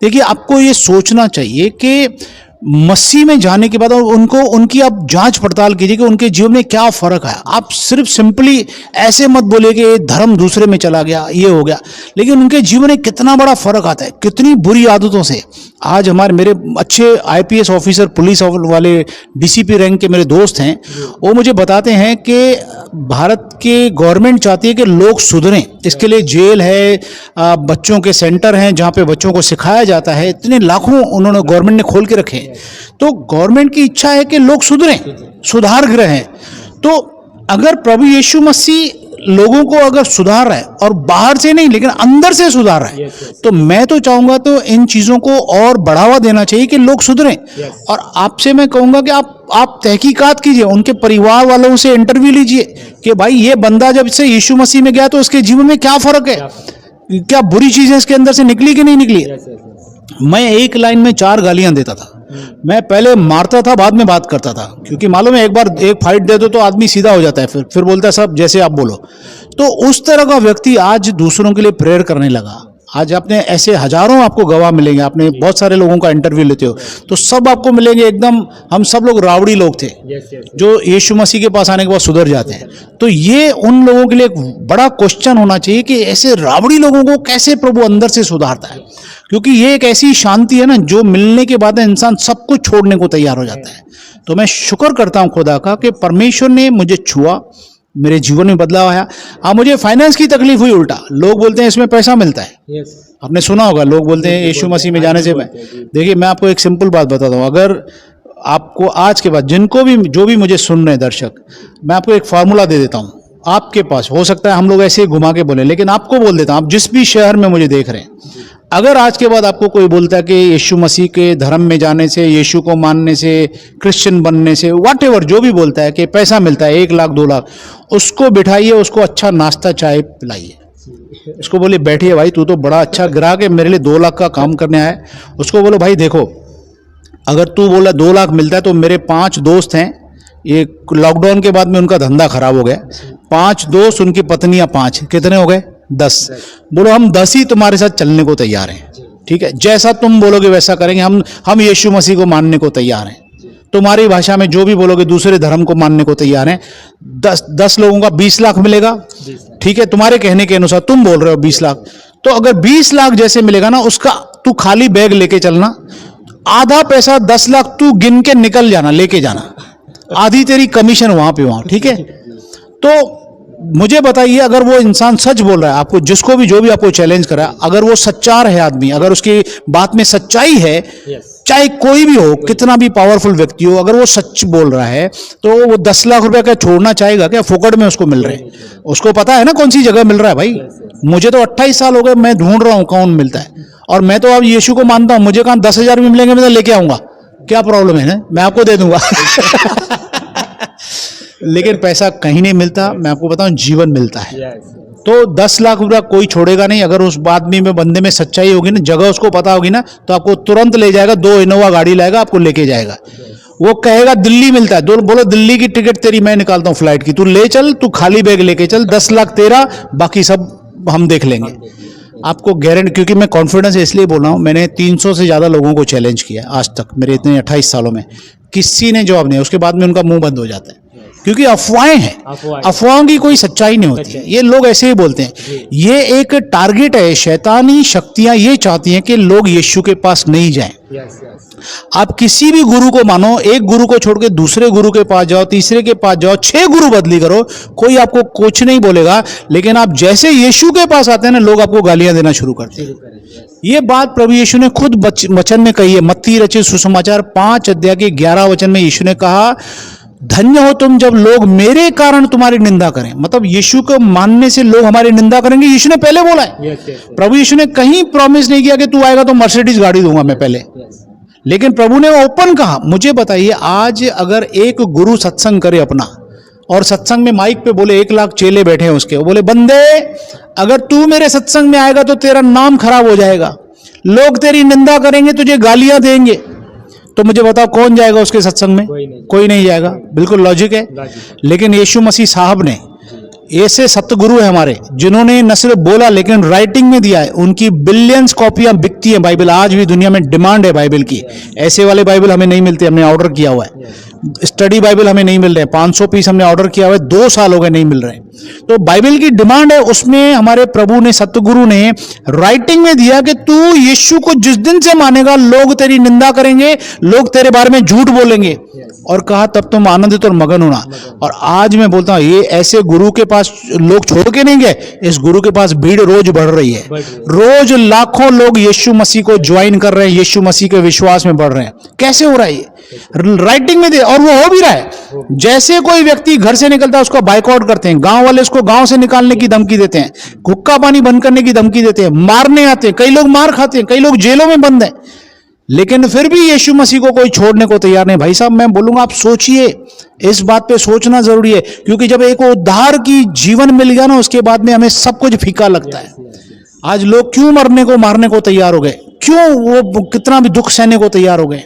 देखिए आपको ये सोचना चाहिए कि मसीह में जाने के बाद उनको, उनकी आप जांच पड़ताल कीजिए कि उनके जीवन में क्या फर्क है। आप सिर्फ सिंपली ऐसे मत बोलिए कि धर्म दूसरे में चला गया, ये हो गया, लेकिन उनके जीवन में कितना बड़ा फर्क आता है, कितनी बुरी आदतों से। आज मेरे अच्छे IPS ऑफिसर, पुलिस वाले, DCP रैंक के मेरे दोस्त हैं, वो मुझे बताते हैं कि भारत के गवर्नमेंट चाहती है कि लोग सुधरें, इसके लिए जेल है, बच्चों के सेंटर हैं जहाँ पे बच्चों को सिखाया जाता है, इतने लाखों उन्होंने गवर्नमेंट ने खोल के रखे हैं। तो गवर्नमेंट की इच्छा है कि लोग सुधरें, सुधार गृह हैं। तो अगर प्रभु यीशु मसीह लोगों को अगर सुधार रहा है, और बाहर से नहीं लेकिन अंदर से सुधार रहा है, तो मैं तो चाहूंगा तो इन चीजों को और बढ़ावा देना चाहिए कि लोग सुधरें। और आपसे मैं कहूंगा कि आप तहकीकात कीजिए, उनके परिवार वालों से इंटरव्यू लीजिए कि भाई ये बंदा जब से यीशु मसीह में गया तो उसके जीवन में क्या फर्क है, क्या बुरी चीजें इसके अंदर से निकली कि नहीं निकली। मैं एक लाइन में 4 गालियां देता था, मैं पहले मारता था, बाद में बात करता था, क्योंकि मालूम है एक बार एक फाइट दे दो तो आदमी सीधा हो जाता है, फिर बोलता है सब जैसे आप बोलो। तो उस तरह का व्यक्ति आज दूसरों के लिए प्रेयर करने लगा। आज आपने ऐसे हजारों आपको गवाह मिलेंगे, आपने बहुत सारे लोगों का इंटरव्यू लेते हो तो सब आपको मिलेंगे एकदम, हम सब लोग रावड़ी लोग थे जो यीशु मसीह के पास आने के बाद सुधर जाते हैं। तो ये उन लोगों के लिए एक बड़ा क्वेश्चन होना चाहिए कि ऐसे रावड़ी लोगों को कैसे प्रभु अंदर से सुधारता है, क्योंकि ये एक ऐसी शांति है ना जो मिलने के बाद इंसान सब कुछ छोड़ने को तैयार हो जाता है। तो मैं शुक्र करता हूँ खुदा का कि परमेश्वर ने मुझे छुआ, मेरे जीवन में बदलाव आया। हाँ, मुझे फाइनेंस की तकलीफ हुई, उल्टा लोग बोलते हैं इसमें पैसा मिलता है। आपने सुना होगा, लोग बोलते हैं यीशु मसीह में जाने से। देखिए मैं आपको एक सिंपल बात बताता हूँ, अगर आपको आज के बाद जिनको भी जो भी मुझे सुन रहे हैं दर्शक, मैं आपको एक फार्मूला दे देता हूँ। आपके पास हो सकता है हम लोग ऐसे ही घुमा के बोले, लेकिन आपको बोल देता हूँ, आप जिस भी शहर में मुझे देख रहे हैं, अगर आज के बाद आपको कोई बोलता है कि यीशु मसीह के धर्म में जाने से, यीशु को मानने से, क्रिश्चियन बनने से, व्हाटएवर जो भी बोलता है कि पैसा मिलता है 1 लाख 2 लाख, उसको बिठाइए, उसको अच्छा नाश्ता चाय पिलाइए, उसको बोले बैठिए भाई तू तो बड़ा अच्छा ग्राहक है, मेरे लिए 2 लाख का काम करने आया। उसको बोलो भाई देखो, अगर तू बोला 2 लाख मिलता है तो मेरे 5 दोस्त हैं, ये लॉकडाउन के बाद में उनका धंधा खराब हो गया, 5 दोस्त, उनकी पत्नियां 5, कितने हो गए 10। बोलो हम 10 ही तुम्हारे साथ चलने को तैयार हैं, ठीक है, जैसा तुम बोलोगे वैसा करेंगे। हम यीशु मसीह को मानने को तैयार हैं, तुम्हारी भाषा में जो भी बोलोगे दूसरे धर्म को मानने को तैयार हैं। 10 लोगों का 20 लाख मिलेगा, ठीक है, तुम्हारे कहने के अनुसार तुम बोल रहे हो 20 लाख, तो अगर 20 लाख जैसे मिलेगा ना, उसका तू खाली बैग लेके चलना, आधा पैसा 10 लाख तू गिन के निकल जाना, लेके जाना, आधी तेरी कमीशन वहां पे वहां, ठीक है। तो मुझे बताइए, अगर वो इंसान सच बोल रहा है, आपको जिसको भी जो भी आपको चैलेंज करा, अगर वो सच्चार है आदमी, अगर उसकी बात में सच्चाई है, चाहे कोई भी हो, कितना भी पावरफुल व्यक्ति हो, अगर वो सच बोल रहा है तो वो 10 लाख रुपया क्या छोड़ना चाहेगा क्या? फोकट में उसको मिल रहे हैं, उसको पता है ना कौन सी जगह मिल रहा है। भाई मुझे तो 28 साल हो गए, मैं ढूंढ रहा हूं कौन मिलता है, और मैं तो अब यीशु को मानता हूं। मुझे कहा 10,000 भी मिलेंगे मैं तो लेके आऊंगा, क्या प्रॉब्लम है ना, मैं आपको दे दूंगा। लेकिन पैसा कहीं नहीं मिलता, मैं आपको बताऊं, जीवन मिलता है। तो 10 लाख रुपया कोई छोड़ेगा नहीं। अगर उस आदमी में, बंदे में सच्चाई होगी ना, जगह उसको पता होगी ना, तो आपको तुरंत ले जाएगा, 2 इनोवा गाड़ी लाएगा, आपको लेके जाएगा। वो कहेगा दिल्ली मिलता है, बोलो दिल्ली की टिकट तेरी मैं निकालता हूं फ्लाइट की, तू ले चल, तू खाली बैग लेके चल, 10 लाख तेरा, बाकी सब हम देख लेंगे। आपको गारंटी, क्योंकि मैं कॉन्फिडेंस इसलिए बोल रहा हूं, मैंने 300 से ज्यादा लोगों को चैलेंज किया आज तक, मेरे इतने 28 सालों में, किसी ने जवाब नहीं। उसके बाद में उनका मुंह बंद हो जाता है, क्योंकि अफवाहें हैं, अफवाहों की कोई सच्चाई नहीं होती है, ये लोग ऐसे ही बोलते हैं। ये एक टारगेट है, शैतानी शक्तियां ये चाहती हैं कि लोग यीशु के पास नहीं जाएं। आप किसी भी गुरु को मानो, एक गुरु को छोड़ के दूसरे गुरु के पास जाओ, तीसरे के पास जाओ, 6 गुरु बदली करो, कोई आपको कुछ नहीं बोलेगा। लेकिन आप जैसे यीशु के पास आते हैं ना, लोग आपको गालियां देना शुरू करते हैं। ये बात प्रभु यीशु ने खुद वचन में कही है। मत्ती रचित सुसमाचार 5 अध्याय के 11 वचन में यीशु ने कहा, धन्य हो तुम जब लोग मेरे कारण तुम्हारी निंदा करें। मतलब यीशु को मानने से लोग हमारी निंदा करेंगे, यीशु ने पहले बोला है। प्रभु यीशु ने कहीं प्रॉमिस नहीं किया कि तू आएगा तो मर्सिडीज गाड़ी दूंगा मैं पहले, लेकिन प्रभु ने ओपन कहा। मुझे बताइए, आज अगर एक गुरु सत्संग करे अपना, और सत्संग में माइक पे बोले, 1 लाख चेले बैठे हैं उसके, वो बोले, बंदे अगर तू मेरे सत्संग में आएगा तो तेरा नाम खराब हो जाएगा, लोग तेरी निंदा करेंगे, तुझे गालियां देंगे, तो मुझे बताओ कौन जाएगा उसके सत्संग में? कोई नहीं जाएगा। बिल्कुल लॉजिक है। लेकिन यीशु मसीह साहब ने, ऐसे सतगुरु है हमारे, जिन्होंने न सिर्फ बोला लेकिन राइटिंग में दिया है। उनकी बिलियंस कॉपियां बिकती हैं बाइबल, आज भी दुनिया में डिमांड है बाइबल की। ऐसे वाले बाइबल हमें नहीं मिलते, हमने ऑर्डर किया हुआ है। स्टडी बाइबल हमें नहीं मिल रहे हैं, 500 पीस हमने ऑर्डर किया हुआ है, 2 साल हो गए नहीं मिल रहे। तो बाइबल की डिमांड है, उसमें हमारे प्रभु ने, सतगुरु ने राइटिंग में दिया कि तू यीशु को जिस दिन से मानेगा, लोग तेरी निंदा करेंगे, लोग तेरे बारे में झूठ बोलेंगे, और कहा तब तुम आनंदित और मगन होना। और आज मैं बोलता हूं, ये ऐसे गुरु के पास लोग छोड़ के नहीं गए, इस गुरु के पास भीड़ रोज बढ़ रही है। रोज लाखों लोग यीशु मसीह को ज्वाइन कर रहे हैं, यीशु मसीह के विश्वास में बढ़ रहे हैं। कैसे हो रहा है ये? राइटिंग में दे, और वो हो भी रहा है। जैसे कोई व्यक्ति घर से निकलता है उसको बाइकआउट करते हैं, गांव वाले उसको गांव से निकालने की धमकी देते हैं, हुक्का पानी बंद करने की धमकी देते हैं, मारने आते हैं, कई लोग मार खाते हैं, कई लोग जेलों में बंद हैं, लेकिन फिर भी यीशु मसीह को कोई छोड़ने को तैयार नहीं। भाई साहब, मैं बोलूंगा आप सोचिए, इस बात पे सोचना जरूरी है, क्योंकि जब एक उद्धार की जीवन मिल गया ना, उसके बाद में हमें सब कुछ फीका लगता है। आज लोग क्यों मरने को, मारने को तैयार हो गए? क्यों वो कितना भी दुख सहने को तैयार हो गए?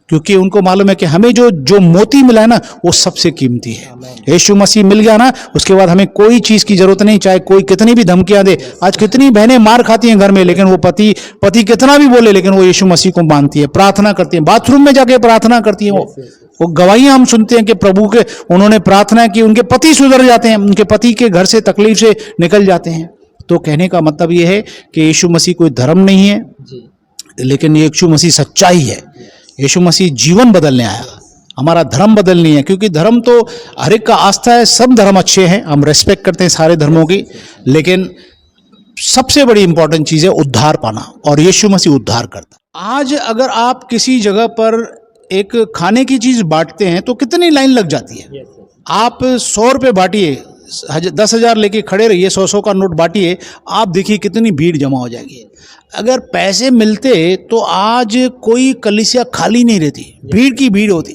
क्योंकि उनको मालूम है कि हमें जो मोती मिला है ना, वो सबसे कीमती है। यीशु मसीह मिल गया ना, उसके बाद हमें कोई चीज की जरूरत नहीं, चाहे कोई कितनी भी धमकियां दे। आज कितनी बहनें मार खाती हैं घर में, लेकिन वो पति कितना भी बोले, लेकिन वो यीशु मसीह को मानती है, प्रार्थना करती है, बाथरूम में जाके प्रार्थना करती है। वो गवाहियां हम सुनते हैं कि प्रभु के, उन्होंने प्रार्थना की, उनके पति सुधर जाते हैं, उनके पति के घर से तकलीफ से निकल जाते हैं। तो कहने का मतलब ये है कि यीशु मसीह कोई धर्म नहीं है, लेकिन यीशु मसीह सच्चाई है। यीशु मसीह जीवन बदलने आया, हमारा धर्म बदलनी है। क्योंकि धर्म तो हर एक का आस्था है, सब धर्म अच्छे हैं, हम रेस्पेक्ट करते हैं सारे धर्मों की, लेकिन सबसे बड़ी इंपॉर्टेंट चीज है उद्धार पाना, और यीशु मसीह उद्धार करता। आज अगर आप किसी जगह पर एक खाने की चीज बांटते हैं तो कितनी लाइन लग जाती है। आप 100 रुपये बांटिए, 10,000 लेके खड़े रहिए, 100 का नोट बांटिए, आप देखिए कितनी भीड़ जमा हो जाएगी। अगर पैसे मिलते तो आज कोई कलीसिया खाली नहीं रहती, भीड़ की भीड़ होती।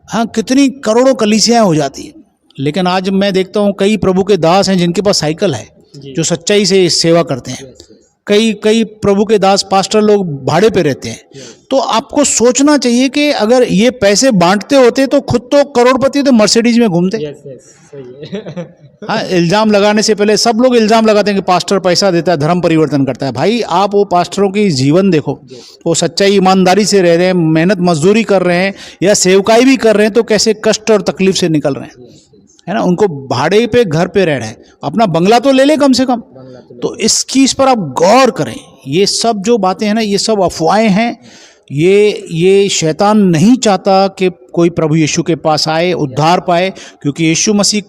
हाँ, कितनी करोड़ों कलीसियाएं हो जाती। लेकिन आज मैं देखता हूँ कई प्रभु के दास हैं जिनके पास साइकिल है, जो सच्चाई से सेवा करते हैं। कई प्रभु के दास पास्टर लोग भाड़े पे रहते हैं। तो आपको सोचना चाहिए कि अगर ये पैसे बांटते होते तो खुद तो करोड़पति होते, मर्सिडीज में घूमते। हाँ, इल्जाम लगाने से पहले सब लोग इल्जाम लगाते हैं कि पास्टर पैसा देता है, धर्म परिवर्तन करता है। भाई, आप वो पास्टरों की जीवन देखो, वो सच्चाई ईमानदारी से रह रहे हैं, मेहनत मजदूरी कर रहे हैं या सेवकाई भी कर रहे हैं, तो कैसे कष्ट और तकलीफ से निकल रहे हैं, है ना। उनको भाड़े पे घर पे रह रहे हैं, अपना बंगला तो ले ले कम से कम। तो इस चीज़ पर आप गौर करें। ये सब जो बातें हैं ना, ये सब अफवाहें हैं। ये शैतान नहीं चाहता कि कोई प्रभु यीशु के पास आए, उद्धार पाए, क्योंकि यीशु मसीह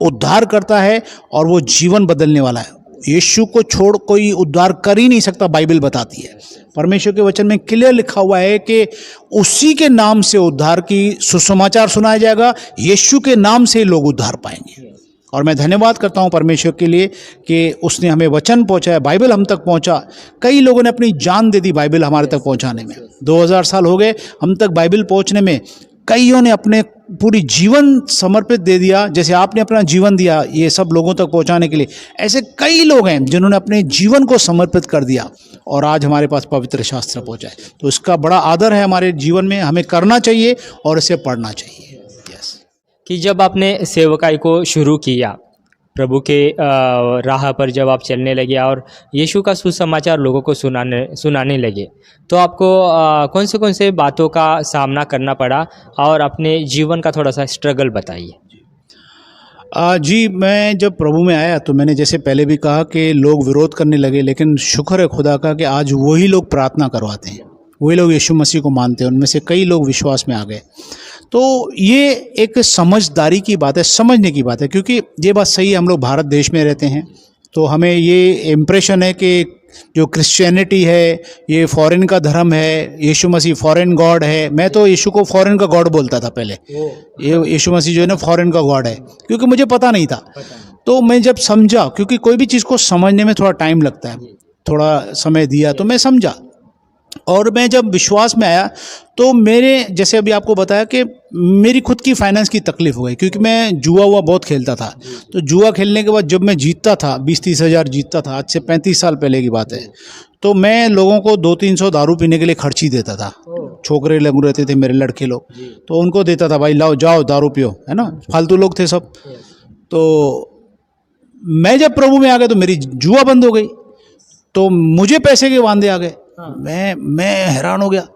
उद्धार करता है और वो जीवन बदलने वाला है। यीशु को छोड़ कोई उद्धार कर ही नहीं सकता, बाइबल बताती है। परमेश्वर के वचन में क्लियर लिखा हुआ है कि उसी के नाम से उद्धार की सुसमाचार सुनाया जाएगा, यीशु के नाम से लोग उद्धार पाएंगे। और मैं धन्यवाद करता हूं परमेश्वर के लिए कि उसने हमें वचन पहुंचाया, बाइबल हम तक पहुंचा। कई लोगों ने अपनी जान दे दी बाइबल हमारे तक पहुंचाने में। 2000 साल हो गए हम तक बाइबल पहुंचने में। कईयों ने अपने पूरी जीवन समर्पित दे दिया, जैसे आपने अपना जीवन दिया ये सब लोगों तक पहुंचाने के लिए। ऐसे कई लोग हैं जिन्होंने अपने जीवन को समर्पित कर दिया और आज हमारे पास पवित्र शास्त्र पहुंचा है। तो इसका बड़ा आदर है हमारे जीवन में, हमें करना चाहिए और इसे पढ़ना चाहिए। यस। कि जब आपने सेवकाई को शुरू किया, प्रभु के राह पर जब आप चलने लगे और यीशु का सुसमाचार लोगों को सुनाने लगे, तो आपको कौन से बातों का सामना करना पड़ा और अपने जीवन का थोड़ा सा स्ट्रगल बताइए। जी, मैं जब प्रभु में आया तो मैंने जैसे पहले भी कहा कि लोग विरोध करने लगे, लेकिन शुक्र है खुदा का कि आज वही लोग प्रार्थना करवाते हैं, वही लोग यीशु मसीह को मानते हैं। उनमें से कई लोग विश्वास में आ गए। तो ये एक समझदारी की बात है, समझने की बात है, क्योंकि ये बात सही है, हम लोग भारत देश में रहते हैं तो हमें ये इम्प्रेशन है कि जो क्रिश्चियनिटी है ये फॉरेन का धर्म है, यीशु मसीह फॉरेन गॉड है। मैं तो यीशु को फॉरेन का गॉड बोलता था पहले, ये यीशु मसीह जो है ना फॉरेन का गॉड है, क्योंकि मुझे पता नहीं था। तो मैं जब समझा, क्योंकि कोई भी चीज़ को समझने में थोड़ा टाइम लगता है, थोड़ा समय दिया तो मैं समझा। और मैं जब विश्वास में आया तो मेरे, जैसे अभी आपको बताया कि मेरी खुद की फाइनेंस की तकलीफ हो गई, क्योंकि मैं जुआ बहुत खेलता था। तो जुआ खेलने के बाद जब मैं जीतता था 20-30 हज़ार जीतता था, आज से 35 साल पहले की बात है, तो मैं लोगों को 200-300 दारू पीने के लिए खर्ची देता था। छोकरे लोग रहते थे मेरे लड़के लोग, तो उनको देता था, भाई लाओ जाओ दारू पियो, है ना, फालतू लोग थे सब। तो मैं जब प्रभु में आ गया तो मेरी जुआ बंद हो गई, तो मुझे पैसे के वांदे आ गए। मैं हैरान हो गया।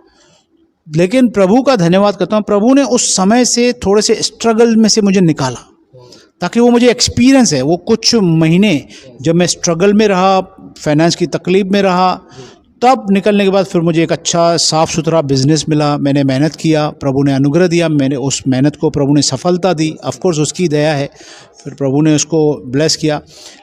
लेकिन प्रभु का धन्यवाद करता हूँ, प्रभु ने उस समय से थोड़े से स्ट्रगल में से मुझे निकाला, ताकि वो मुझे एक्सपीरियंस है। वो कुछ महीने जब मैं स्ट्रगल में रहा, फाइनेंस की तकलीफ में रहा, तब निकलने के बाद फिर मुझे एक अच्छा साफ़ सुथरा बिजनेस मिला। मैंने मेहनत किया, प्रभु ने अनुग्रह दिया, मैंने उस मेहनत को प्रभु ने सफलता दी। ऑफकोर्स उसकी दया है, फिर प्रभु ने उसको ब्लेस किया।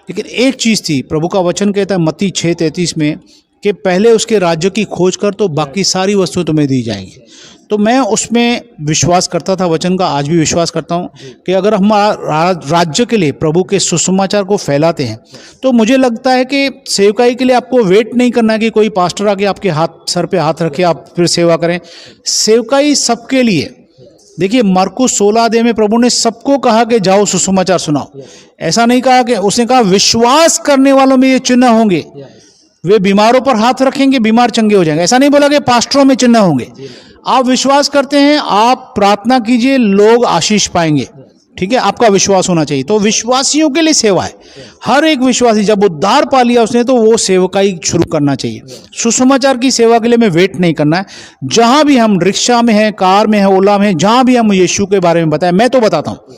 लेकिन एक चीज़ थी, प्रभु का वचन कहता है मत्ती 6:33 में कि पहले उसके राज्य की खोज कर तो बाकी सारी वस्तुएं तुम्हें दी जाएंगी। तो मैं उसमें विश्वास करता था, वचन का आज भी विश्वास करता हूं कि अगर हम राज्य के लिए प्रभु के सुसमाचार को फैलाते हैं, तो मुझे लगता है कि सेवकाई के लिए आपको वेट नहीं करना है कि कोई पास्टर आके आपके सर पे हाथ रखे आप फिर सेवा करें। सेवकाई सबके लिए। देखिए मरकुस 16 अध्याय में प्रभु ने सबको कहा कि जाओ सुसमाचार सुनाओ। ऐसा नहीं कहा कि, उसने कहा विश्वास करने वालों में ये चिन्ह होंगे, वे बीमारों पर हाथ रखेंगे बीमार चंगे हो जाएंगे। ऐसा नहीं बोला कि पास्टरों में चिन्ह होंगे। आप विश्वास करते हैं, आप प्रार्थना कीजिए, लोग आशीष पाएंगे। ठीक है, आपका विश्वास होना चाहिए। तो विश्वासियों के लिए सेवा है। हर एक विश्वासी जब उद्धार पा लिया उसने, तो वो सेवकाई शुरू करना चाहिए। सुसमाचार की सेवा के लिए हमें वेट नहीं करना है। जहां भी हम रिक्शा में हैं, कार में हैं, ओला में हैं, जहां भी हम यीशु के बारे में बताएं, मैं तो बताता हूं,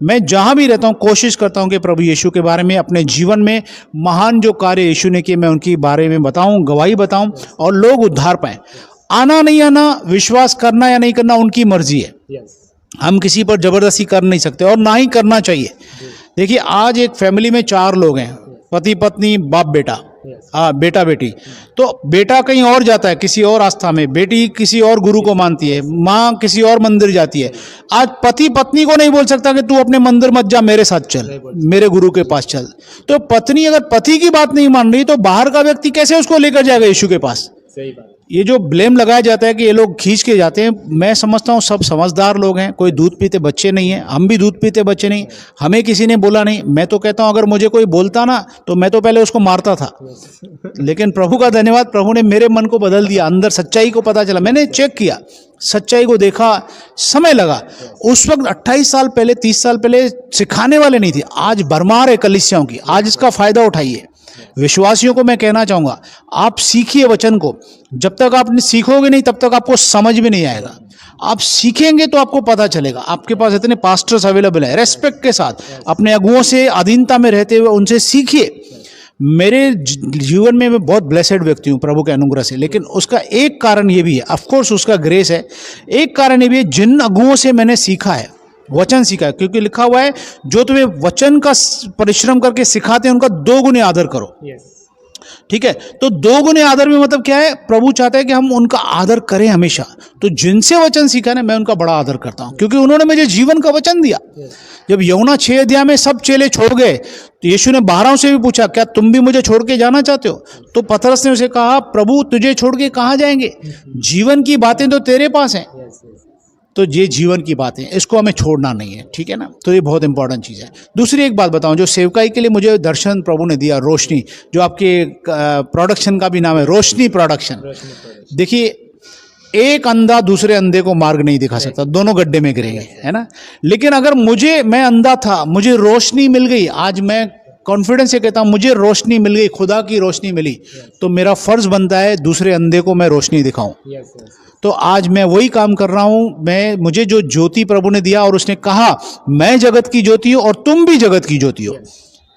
मैं जहां भी रहता हूं कोशिश करता हूं कि प्रभु यीशु के बारे में, अपने जीवन में महान जो कार्य यीशु ने किए मैं उनके बारे में बताऊं, गवाही बताऊं और लोग उद्धार पाएं। आना नहीं आना, विश्वास करना या नहीं करना उनकी मर्जी है। हम किसी पर जबरदस्ती कर नहीं सकते और ना ही करना चाहिए। देखिए आज एक फैमिली में 4 लोग हैं, पति पत्नी बाप बेटा, बेटा बेटी। तो बेटा कहीं और जाता है किसी और आस्था में, बेटी किसी और गुरु को मानती है, माँ किसी और मंदिर जाती है। आज पति पत्नी को नहीं बोल सकता कि तू अपने मंदिर मत जा, मेरे साथ चल, मेरे गुरु के पास चल। तो पत्नी अगर पति की बात नहीं मान रही तो बाहर का व्यक्ति कैसे उसको लेकर जाएगा यीशु के पास। सही बात। ये जो ब्लेम लगाया जाता है कि ये लोग खींच के जाते हैं, मैं समझता हूँ सब समझदार लोग हैं, कोई दूध पीते बच्चे नहीं हैं। हम भी दूध पीते बच्चे नहीं, हमें किसी ने बोला नहीं। मैं तो कहता हूँ अगर मुझे कोई बोलता ना तो मैं तो पहले उसको मारता था, लेकिन प्रभु का धन्यवाद, प्रभु ने मेरे मन को बदल दिया। अंदर सच्चाई को पता चला, मैंने चेक किया, सच्चाई को देखा, समय लगा। उस वक्त 28 साल पहले 30 साल पहले सिखाने वाले नहीं थे, आज भरमार है कलीसियाओं की। आज इसका फायदा उठाइए। विश्वासियों को मैं कहना चाहूँगा, आप सीखिए वचन को। जब तक आप सीखोगे नहीं तब तक आपको समझ में नहीं आएगा। आप सीखेंगे तो आपको पता चलेगा। आपके पास इतने पास्टर्स अवेलेबल है, रेस्पेक्ट के साथ अपने अगुओं से अधीनता में रहते हुए उनसे सीखिए। मेरे जीवन में मैं बहुत ब्लेसेड व्यक्ति हूँ प्रभु के अनुग्रह से, लेकिन उसका एक कारण ये भी है, ऑफ कोर्स उसका ग्रेस है, एक कारण ये भी है जिन अगुओं से मैंने सीखा है, वचन सीखा है, क्योंकि लिखा हुआ है जो तुम्हें वचन का परिश्रम करके सिखाते हैं उनका 2 गुने आदर करो। ठीक है, तो 2 गुने आदर में मतलब क्या है, प्रभु चाहता है कि हम उनका आदर करें हमेशा। तो जिनसे वचन सीखा ना, मैं उनका बड़ा आदर करता हूं, क्योंकि उन्होंने मुझे जीवन का वचन दिया। जब यूहन्ना 6 अध्याय में सब चेले छोड़ गए तो यीशु ने 12 से भी पूछा, क्या तुम भी मुझे छोड़ के जाना चाहते हो? तो पतरस ने उसे कहा, प्रभु तुझे छोड़ के कहाँ जाएंगे, जीवन की बातें तो तेरे पास हैं। तो ये जीवन की बातें, इसको हमें छोड़ना नहीं है, ठीक है ना। तो ये बहुत इंपॉर्टेंट चीज़ है। दूसरी एक बात बताऊं, जो सेवकाई के लिए मुझे दर्शन प्रभु ने दिया, रोशनी, जो आपके प्रोडक्शन का भी नाम है, रोशनी प्रोडक्शन। देखिए, एक अंधा दूसरे अंधे को मार्ग नहीं दिखा सकता, दोनों गड्ढे में गिरेंगे, है ना। लेकिन अगर मैं अंधा था, मुझे रोशनी मिल गई, आज मैं कॉन्फिडेंस से कहता हूं मुझे रोशनी मिल गई, खुदा की रोशनी मिली, तो मेरा फर्ज बनता है दूसरे अंधे को मैं रोशनी दिखाऊं। तो आज मैं वही काम कर रहा हूं। मुझे जो ज्योति प्रभु ने दिया, और उसने कहा मैं जगत की ज्योति हूं और तुम भी जगत की ज्योति हो।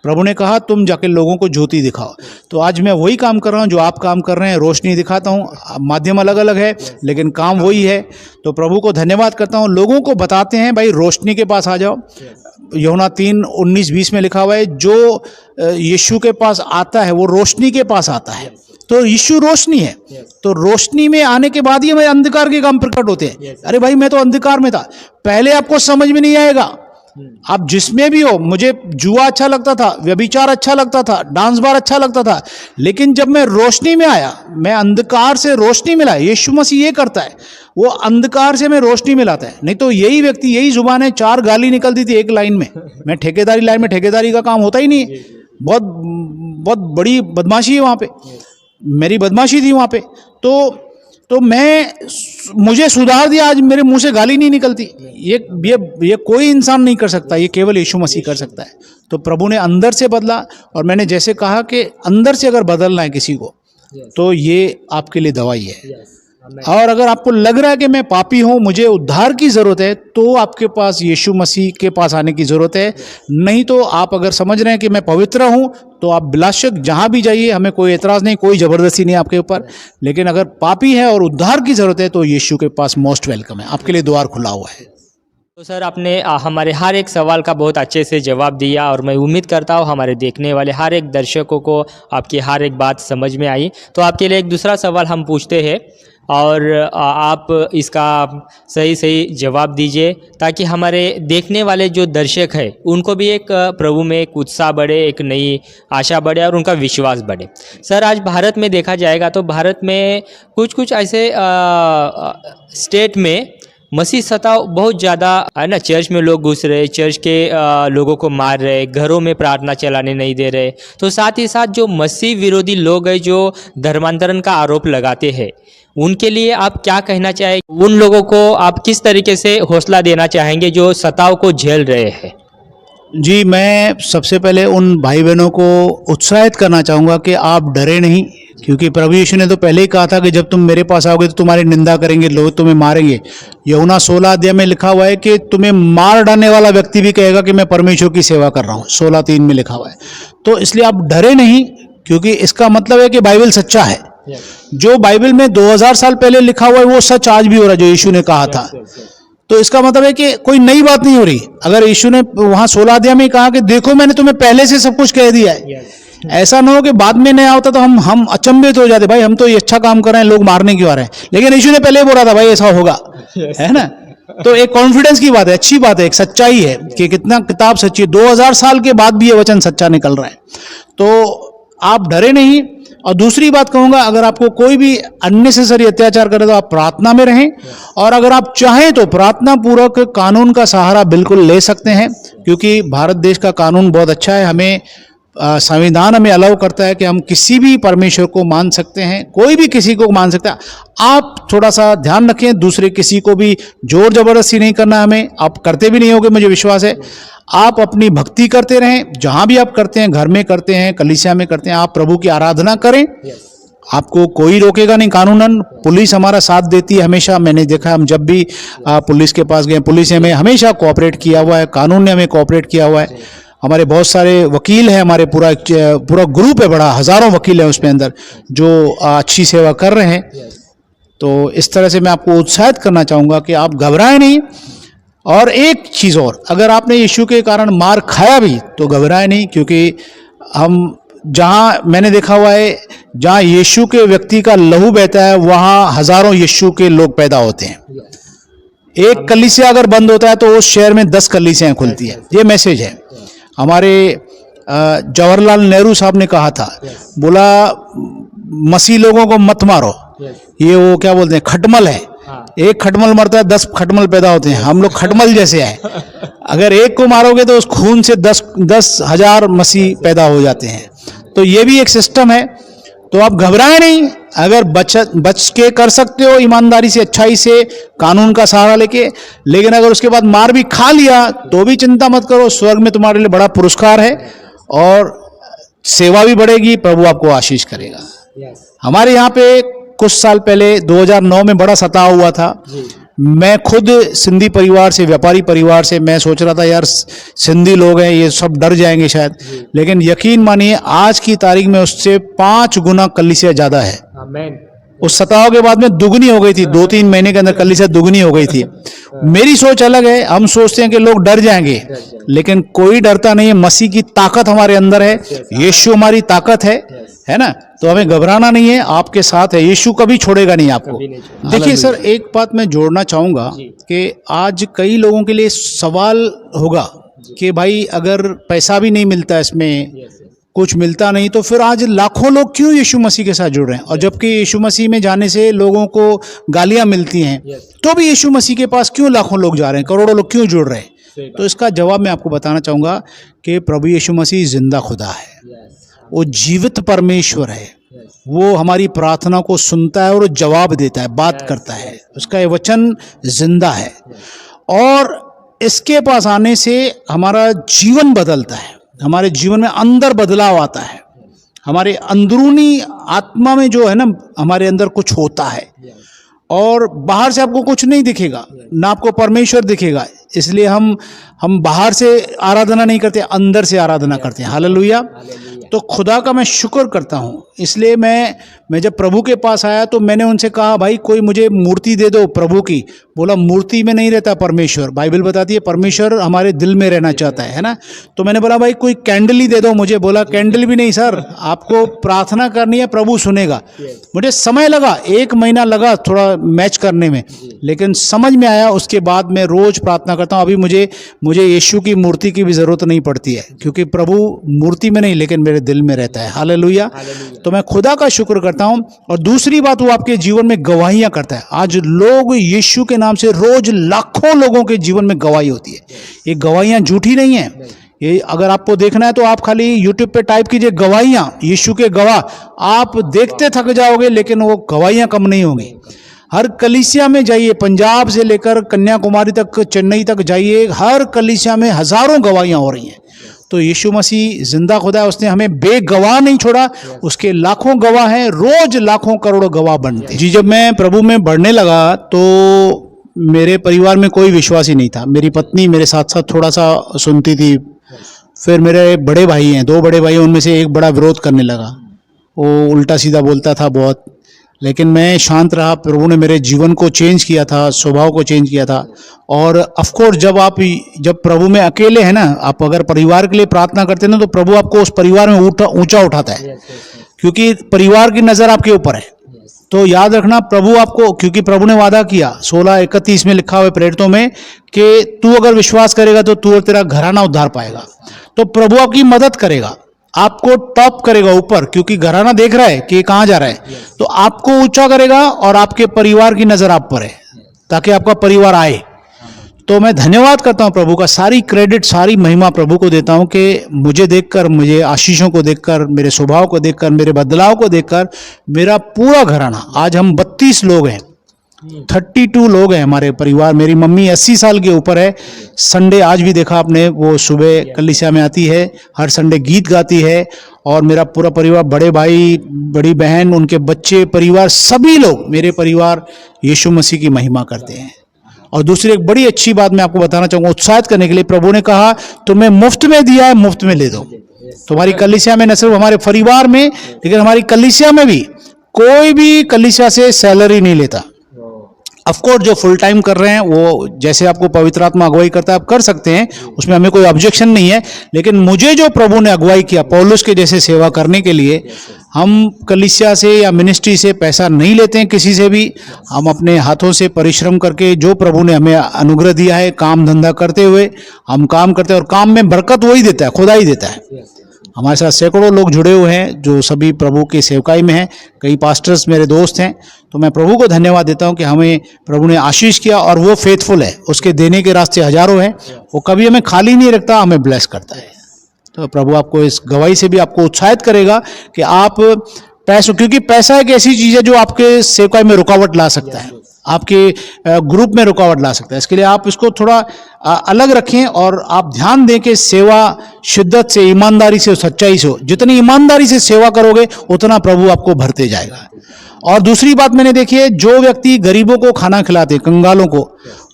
प्रभु ने कहा तुम जाके लोगों को ज्योति दिखाओ। तो आज मैं वही काम कर रहा हूं जो आप काम कर रहे हैं, रोशनी दिखाता हूं। माध्यम अलग अलग है लेकिन काम वही है। तो प्रभु को धन्यवाद करता हूं। लोगों को बताते हैं भाई रोशनी के पास आ जाओ। यूहन्ना 3:19-20 में लिखा हुआ है, जो यीशु के पास आता है वो रोशनी के पास आता है। तो यीशु रोशनी है, तो रोशनी में आने के बाद ही हमें अंधकार के काम प्रकट होते हैं। अरे भाई मैं तो अंधकार में था, पहले आपको समझ में नहीं आएगा, आप जिसमें भी हो। मुझे जुआ अच्छा लगता था, व्यभिचार अच्छा लगता था, डांस बार अच्छा लगता था, लेकिन जब मैं रोशनी में आया, मैं अंधकार से रोशनी में लाया। यीशु मसीह ये करता है, वो अंधकार से मैं रोशनी में लाता है। नहीं तो यही व्यक्ति, यही जुबान है, 4 गाली निकलती थी एक लाइन में। मैं ठेकेदारी लाइन में, ठेकेदारी का काम होता ही नहीं, बहुत बहुत बड़ी बदमाशी है वहाँ पे, मेरी बदमाशी थी वहाँ पे। तो मुझे सुधार दिया, आज मेरे मुंह से गाली नहीं निकलती। ये कोई इंसान नहीं कर सकता, ये केवल यीशु मसीह कर सकता है। तो प्रभु ने अंदर से बदला, और मैंने जैसे कहा कि अंदर से अगर बदलना है किसी को, तो ये आपके लिए दवाई है। और अगर आपको लग रहा है कि मैं पापी हूं, मुझे उद्धार की ज़रूरत है, तो आपके पास यीशु मसीह के पास आने की ज़रूरत है। नहीं तो आप अगर समझ रहे हैं कि मैं पवित्र हूं, तो आप बिलाशक जहां भी जाइए, हमें कोई एतराज़ नहीं, कोई ज़बरदस्ती नहीं आपके ऊपर। लेकिन अगर पापी है और उद्धार की ज़रूरत है, तो यीशु के पास मोस्ट वेलकम है, आपके लिए द्वार खुला हुआ है। तो सर, आपने हमारे हर एक सवाल का बहुत अच्छे से जवाब दिया, और मैं उम्मीद करता हूँ हमारे देखने वाले हर एक दर्शकों को आपकी हर एक बात समझ में आई। तो आपके लिए एक दूसरा सवाल हम पूछते हैं, और आप इसका सही जवाब दीजिए, ताकि हमारे देखने वाले जो दर्शक हैं उनको भी एक प्रभु में एक उत्साह बढ़े, एक नई आशा बढ़े और उनका विश्वास बढ़े। सर, आज भारत में देखा जाएगा तो भारत में कुछ ऐसे स्टेट में मसीह सताव बहुत ज़्यादा है ना। चर्च में लोग घुस रहे, चर्च के लोगों को मार रहे, घरों में प्रार्थना चलाने नहीं दे रहे। तो साथ ही साथ जो मसीह विरोधी लोग हैं, जो धर्मांतरण का आरोप लगाते हैं, उनके लिए आप क्या कहना चाहेंगे? उन लोगों को आप किस तरीके से हौसला देना चाहेंगे जो सताव को झेल रहे हैं? जी, मैं सबसे पहले उन भाई बहनों को उत्साहित करना चाहूँगा कि आप डरे नहीं, क्योंकि प्रभु यीशु ने तो पहले ही कहा था कि जब तुम मेरे पास आओगे तो तुम्हारी निंदा करेंगे, लोग तुम्हें मारेंगे। यूहन्ना 16 अध्याय में लिखा हुआ है कि तुम्हें मार डालने वाला व्यक्ति भी कहेगा कि मैं परमेश्वर की सेवा कर रहा हूँ, 16:3 में लिखा हुआ है। तो इसलिए आप डरे नहीं, क्योंकि इसका मतलब है कि बाइबल सच्चा है। जो बाइबल में 2000 साल पहले लिखा हुआ है वो सच आज भी हो रहा है, जो यीशु ने कहा था। तो इसका मतलब है कि कोई नई बात नहीं हो रही। अगर यीशु ने वहां 16 अध्याय में कहा कि देखो मैंने तुम्हें पहले से सब कुछ कह दिया है, ऐसा ना हो कि बाद में नया होता तो हम अचंभित हो जाते, भाई हम तो ये अच्छा काम कर रहे हैं, लोग मारने क्यों आ रहे हैं। लेकिन यीशु ने पहले बोला था भाई ऐसा होगा, है ना। तो एक कॉन्फिडेंस की बात है, अच्छी बात है, एक सच्चाई है कि कितना किताब सच्ची है। 2000 साल के बाद भी ये वचन सच्चा निकल रहा है। तो आप डरे नहीं। और दूसरी बात कहूंगा, अगर आपको कोई भी अननेसेसरी अत्याचार करे तो आप प्रार्थना में रहें, और अगर आप चाहें तो प्रार्थना पूर्वक कानून का सहारा बिल्कुल ले सकते हैं, क्योंकि भारत देश का कानून बहुत अच्छा है। हमें संविधान हमें अलाउ करता है कि हम किसी भी परमेश्वर को मान सकते हैं, कोई भी किसी को मान सकता है। आप थोड़ा सा ध्यान रखें, दूसरे किसी को भी जोर जबरदस्ती नहीं करना हमें। आप करते भी नहीं होगे, मुझे विश्वास है। आप अपनी भक्ति करते रहें, जहां भी आप करते हैं, घर में करते हैं, कलीसिया में करते हैं, आप प्रभु की आराधना करें। आपको कोई रोकेगा नहीं कानूनन। पुलिस हमारा साथ देती है हमेशा, मैंने देखा, हम जब भी पुलिस के पास गए, पुलिस ने हमें हमेशा कोऑपरेट किया हुआ है, कानून ने हमें कोऑपरेट किया हुआ है। हमारे बहुत सारे वकील हैं, हमारे पूरा ग्रुप है बड़ा, हज़ारों वकील हैं उसमें अंदर जो अच्छी सेवा कर रहे हैं। तो इस तरह से मैं आपको उत्साहित करना चाहूँगा कि आप घबराएं नहीं। और एक चीज़ और, अगर आपने यीशु के कारण मार खाया भी तो घबराएं नहीं, क्योंकि हम जहाँ मैंने देखा हुआ है, जहाँ यीशु के व्यक्ति का लहू बहता है वहाँ हज़ारों यीशु के लोग पैदा होते हैं। एक कलीसिया अगर बंद होता है तो उस शहर में 10 कलीसियाएं खुलती हैं। ये मैसेज है। हमारे जवाहरलाल नेहरू साहब ने कहा था, बोला मसीह लोगों को मत मारो, ये वो क्या बोलते हैं, खटमल है। एक खटमल मरता है 10 खटमल पैदा होते हैं। हम लोग खटमल जैसे हैं, अगर एक को मारोगे तो उस खून से 10,000 मसीह पैदा हो जाते हैं। तो ये भी एक सिस्टम है। तो आप घबराएं नहीं, अगर बच के कर सकते हो ईमानदारी से, अच्छाई से, कानून का सहारा लेके। लेकिन अगर उसके बाद मार भी खा लिया तो भी चिंता मत करो, स्वर्ग में तुम्हारे लिए बड़ा पुरस्कार है और सेवा भी बढ़ेगी, प्रभु आपको आशीष करेगा। हमारे यहाँ पे कुछ साल पहले 2009 में बड़ा सताव हुआ था। मैं खुद सिंधी परिवार से, व्यापारी परिवार से, मैं सोच रहा था यार सिंधी लोग हैं, ये सब डर जाएंगे शायद। लेकिन यकीन मानिए आज की तारीख में उससे 5 गुना कलीसिया ज्यादा है। उस सताव के बाद में दुगनी हो गई थी, 2-3 महीने के अंदर कलीसिया दुगनी हो गई थी। मेरी सोच अलग है, हम सोचते हैं कि लोग डर जाएंगे, लेकिन कोई डरता नहीं है। मसीह की ताकत हमारे अंदर है, यीशु हमारी ताकत है ना। तो हमें घबराना नहीं है, आपके साथ है, यीशु कभी छोड़ेगा नहीं आपको। देखिए सर, एक बात मैं जोड़ना चाहूंगा कि आज कई लोगों के लिए सवाल होगा कि भाई अगर पैसा भी नहीं मिलता, इसमें कुछ मिलता नहीं, तो फिर आज लाखों लोग क्यों यीशु मसीह के साथ जुड़ रहे हैं? और जबकि यीशु मसीह में जाने से लोगों को गालियां मिलती हैं, तो भी यीशु मसीह के पास क्यों लाखों लोग जा रहे हैं, करोड़ों लोग क्यों जुड़ रहे हैं? तो इसका जवाब मैं आपको बताना चाहूंगा कि प्रभु यीशु मसीह जिंदा खुदा है, वो जीवित परमेश्वर है। वो हमारी प्रार्थना को सुनता है और जवाब देता है, बात करता है, उसका ये वचन जिंदा है। और इसके पास आने से हमारा जीवन बदलता है, हमारे जीवन में अंदर बदलाव आता है, हमारे अंदरूनी आत्मा में जो है ना, हमारे अंदर कुछ होता है। और बाहर से आपको कुछ नहीं दिखेगा, ना आपको परमेश्वर दिखेगा। इसलिए हम बाहर से आराधना नहीं करते, अंदर से आराधना करते हैं। हालेलुया। तो खुदा का मैं शुक्र करता हूँ। इसलिए मैं जब प्रभु के पास आया तो मैंने उनसे कहा, भाई कोई मुझे मूर्ति दे दो प्रभु की। बोला मूर्ति में नहीं रहता परमेश्वर, बाइबल बताती है परमेश्वर हमारे दिल में रहना चाहता है ना। तो मैंने बोला भाई कोई कैंडल ही दे दो मुझे। बोला कैंडल भी नहीं सर, आपको प्रार्थना करनी है, प्रभु सुनेगा। मुझे समय लगा, 1 महीना लगा थोड़ा मैच करने में, लेकिन समझ में आया। उसके बाद मैं रोज प्रार्थना करता हूँ। अभी मुझे यीशु की मूर्ति की भी जरूरत नहीं पड़ती है, क्योंकि प्रभु मूर्ति में नहीं लेकिन मेरे दिल में रहता है। हालेलुया। तो मैं खुदा का शुक्र करता हूं। और दूसरी बात, वो आपके जीवन में गवाहियां करता है। आज लोग यीशु के नाम से रोज लाखों लोगों के जीवन में गवाही होती है। ये गवाहियां झूठी नहीं है। ये अगर आपको देखना है तो आप खाली यूट्यूब पे टाइप कीजिए गवाहियां, यीशु के गवाह, आप देखते थक जाओगे, लेकिन वो गवाहियां कम नहीं होंगी। हर कलीसिया में जाइए, पंजाब से लेकर कन्याकुमारी तक, चेन्नई तक जाइए, हर कलीसिया में हजारों गवाहियां हो रही हैं। तो यीशु मसीह जिंदा खुदा है, उसने हमें बेगवाह नहीं छोड़ा, उसके लाखों गवाह हैं, रोज लाखों करोड़ों गवाह बनते हैं। जी, जब मैं प्रभु में बढ़ने लगा तो मेरे परिवार में कोई विश्वासी नहीं था। मेरी पत्नी मेरे साथ साथ थोड़ा सा सुनती थी। फिर मेरे बड़े भाई हैं, 2 बड़े भाई, उनमें से एक बड़ा विरोध करने लगा। वो उल्टा सीधा बोलता था बहुत, लेकिन मैं शांत रहा। प्रभु ने मेरे जीवन को चेंज किया था, स्वभाव को चेंज किया था। और ऑफ कोर्स जब प्रभु में अकेले हैं ना, आप अगर परिवार के लिए प्रार्थना करते हैं ना, तो प्रभु आपको उस परिवार में ऊंचा उठाता है, क्योंकि परिवार की नजर आपके ऊपर है। तो याद रखना, प्रभु आपको, क्योंकि प्रभु ने वादा किया 16:31 में लिखा हुआ है प्रेरितों में कि तू अगर विश्वास करेगा तो तू और तेरा घराना उद्धार पाएगा। तो प्रभु आपकी मदद करेगा, आपको टॉप करेगा ऊपर, क्योंकि घराना देख रहा है कि कहां जा रहा है। तो आपको ऊंचा करेगा और आपके परिवार की नजर आप पर है, ताकि आपका परिवार आए। तो मैं धन्यवाद करता हूं प्रभु का, सारी क्रेडिट, सारी महिमा प्रभु को देता हूं कि मुझे देखकर, मुझे आशीषों को देखकर, मेरे स्वभाव को देखकर, मेरे बदलाव को देखकर मेरा पूरा घराना, आज हम 32 लोग हैं, 32 लोग हैं हमारे परिवार। मेरी मम्मी 80 साल के ऊपर है। संडे आज भी देखा आपने, वो सुबह कलीसिया में आती है, हर संडे गीत गाती है। और मेरा पूरा परिवार, बड़े भाई, बड़ी बहन, उनके बच्चे, परिवार, सभी लोग, मेरे परिवार यीशु मसीह की महिमा करते हैं। और दूसरी एक बड़ी अच्छी बात मैं आपको बताना चाहूँगा, उत्साहित करने के लिए प्रभु ने कहा तुम्हें मुफ्त में दिया है, मुफ्त में ले दो। तुम्हारी कलीसिया में, न सिर्फ हमारे परिवार में, लेकिन हमारी कलीसिया में भी कोई भी कलीसिया से सैलरी नहीं लेता। ऑफकोर्स जो फुल टाइम कर रहे हैं वो जैसे आपको पवित्र आत्मा अगुवाई करता है आप कर सकते हैं, उसमें हमें कोई ऑब्जेक्शन नहीं है। लेकिन मुझे जो प्रभु ने अगुवाई किया पौलुस के जैसे सेवा करने के लिए, हम कलीसिया से या मिनिस्ट्री से पैसा नहीं लेते हैं, किसी से भी। हम अपने हाथों से परिश्रम करके जो प्रभु ने हमें अनुग्रह दिया है, काम धंधा करते हुए हम काम करते हैं, और काम में बरकत वही देता है, खुदा ही देता है। हमारे साथ सैकड़ों लोग जुड़े हुए हैं जो सभी प्रभु के सेवकाई में हैं, कई पास्टर्स मेरे दोस्त हैं। तो मैं प्रभु को धन्यवाद देता हूं कि हमें प्रभु ने आशीष किया, और वो फेथफुल है, उसके देने के रास्ते हजारों हैं, वो कभी हमें खाली नहीं रखता, हमें ब्लेस करता है। तो प्रभु आपको इस गवाही से भी आपको उत्साहित करेगा कि आप पैसों, क्योंकि पैसा एक ऐसी चीज़ है जो आपके सेवकाई में रुकावट ला सकता है, आपके ग्रुप में रुकावट ला सकता है। इसके लिए आप इसको थोड़ा अलग रखें और आप ध्यान दें कि सेवा शिद्दत से, ईमानदारी से, सच्चाई से हो। जितनी ईमानदारी से सेवा करोगे उतना प्रभु आपको भरते जाएगा। और दूसरी बात मैंने देखी है, जो व्यक्ति गरीबों को खाना खिलाते, कंगालों को,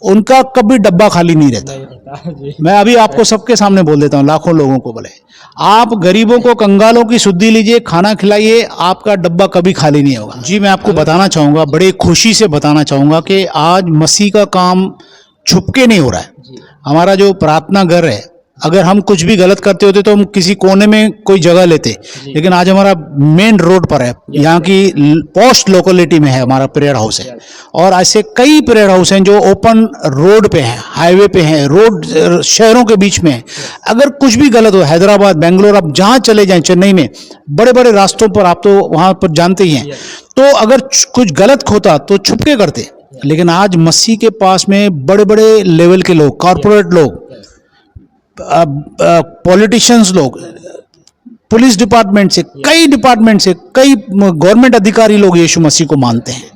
उनका कभी डब्बा खाली नहीं रहता। मैं अभी आपको सबके सामने बोल देता हूँ, लाखों लोगों को बोले, आप गरीबों को, कंगालों की शुद्धि लीजिए, खाना खिलाइए, आपका डब्बा कभी खाली नहीं होगा। जी, मैं आपको बताना चाहूँगा, बड़े खुशी से बताना चाहूँगा कि आज मसीह का काम छुपके नहीं हो रहा है। हमारा जो प्रार्थना घर है, अगर हम कुछ भी गलत करते होते तो हम किसी कोने में कोई जगह लेते, लेकिन आज हमारा मेन रोड पर है, यहाँ की पोस्ट लोकेलिटी में है हमारा प्रेयर हाउस है। और ऐसे कई प्रेयर हाउस हैं जो ओपन रोड पे हैं, हाईवे पे हैं, रोड शहरों के बीच में है। अगर कुछ भी गलत हो, हैदराबाद, बेंगलोर, आप जहाँ चले जाएं, चेन्नई में बड़े बड़े रास्तों पर, आप तो वहाँ पर जानते ही हैं, तो अगर कुछ गलत होता तो छुपके करते। लेकिन आज मसीह के पास में बड़े बड़े लेवल के लोग, कॉरपोरेट लोग, पॉलिटिशियंस लोग, पुलिस डिपार्टमेंट से, कई डिपार्टमेंट से, कई गवर्नमेंट अधिकारी लोग यीशु मसीह को मानते हैं।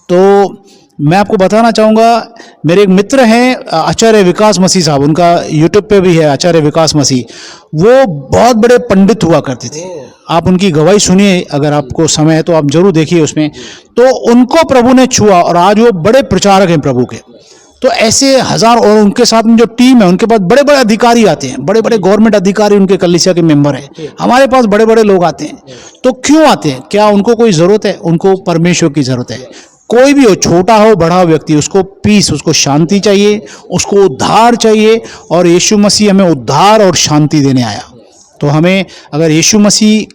तो मैं आपको बताना चाहूँगा, मेरे एक मित्र हैं आचार्य विकास मसीह साहब, उनका यूट्यूब पे भी है आचार्य विकास मसीह, वो बहुत बड़े पंडित हुआ करते थे। आप उनकी गवाही सुनिए, अगर आपको समय है तो आप जरूर देखिए उसमें। तो उनको प्रभु ने छुआ और आज वो बड़े प्रचारक हैं प्रभु के। तो ऐसे हजार, और उनके साथ में जो टीम है, उनके पास बड़े बड़े अधिकारी आते हैं, बड़े बड़े गवर्नमेंट अधिकारी उनके कलीसिया के मेंबर हैं। हमारे पास बड़े बड़े लोग आते हैं। तो क्यों आते हैं? क्या उनको कोई जरूरत है? उनको परमेश्वर की जरूरत है। कोई भी हो, छोटा हो बड़ा हो व्यक्ति, उसको पीस, उसको शांति चाहिए, उसको उद्धार चाहिए। और यीशु मसीह हमें उद्धार और शांति देने आया। तो हमें, अगर यीशु मसीह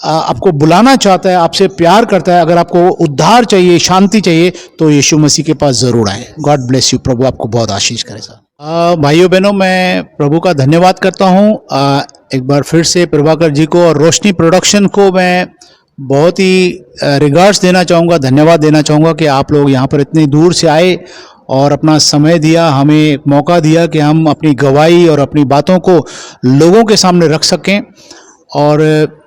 आपको बुलाना चाहता है, आपसे प्यार करता है, अगर आपको उद्धार चाहिए, शांति चाहिए, तो यीशु मसीह के पास जरूर आए। God bless you. प्रभु आपको बहुत आशीष करे सर। भाइयों बहनों, मैं प्रभु का धन्यवाद करता हूँ एक बार फिर से प्रभाकर जी को और रोशनी प्रोडक्शन को मैं बहुत ही रिगार्ड्स देना चाहूँगा, धन्यवाद देना चाहूँगा कि आप लोग यहाँ पर इतनी दूर से आए और अपना समय दिया, हमें एक मौका दिया कि हम अपनी गवाही और अपनी बातों को लोगों के सामने रख सकें। और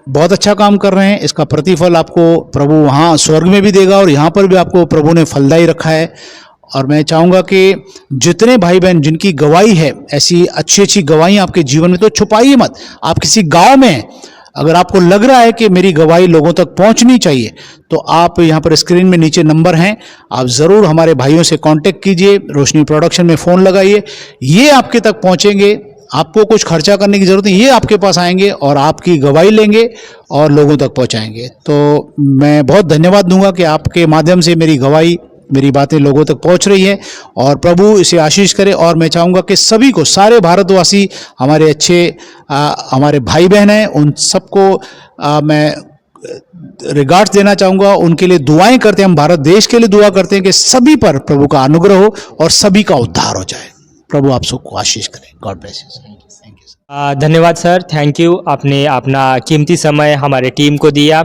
बहुत अच्छा काम कर रहे हैं। इसका प्रतिफल आपको प्रभु वहाँ स्वर्ग में भी देगा और यहाँ पर भी आपको प्रभु ने फलदायी रखा है। और मैं चाहूँगा कि जितने भाई बहन जिनकी गवाही है, ऐसी अच्छी अच्छी गवाही आपके जीवन में, तो छुपाइए मत। आप किसी गांव में हैं, अगर आपको लग रहा है कि मेरी गवाही लोगों तक पहुंचनी चाहिए, तो आप यहाँ पर स्क्रीन में नीचे नंबर हैं, आप ज़रूर हमारे भाइयों से कांटेक्ट कीजिए, रोशनी प्रोडक्शन में फ़ोन लगाइए, ये आपके तक पहुँचेंगे। आपको कुछ खर्चा करने की ज़रूरत नहीं, ये आपके पास आएंगे और आपकी गवाही लेंगे और लोगों तक पहुँचाएंगे। तो मैं बहुत धन्यवाद दूंगा कि आपके माध्यम से मेरी गवाही, मेरी बातें लोगों तक पहुंच रही है और प्रभु इसे आशीष करे। और मैं चाहूँगा कि सभी को, सारे भारतवासी, हमारे अच्छे हमारे भाई बहन हैं, उन सबको मैं रिगार्ड्स देना चाहूँगा, उनके लिए दुआएं करते हैं। हम भारत देश के लिए दुआ करते हैं कि सभी पर प्रभु का अनुग्रह हो और सभी का उद्धार हो जाए। प्रभु आप सबको आशीष करें। God bless you. Thank you. धन्यवाद सर, थैंक यू। आपने अपना कीमती समय हमारे टीम को दिया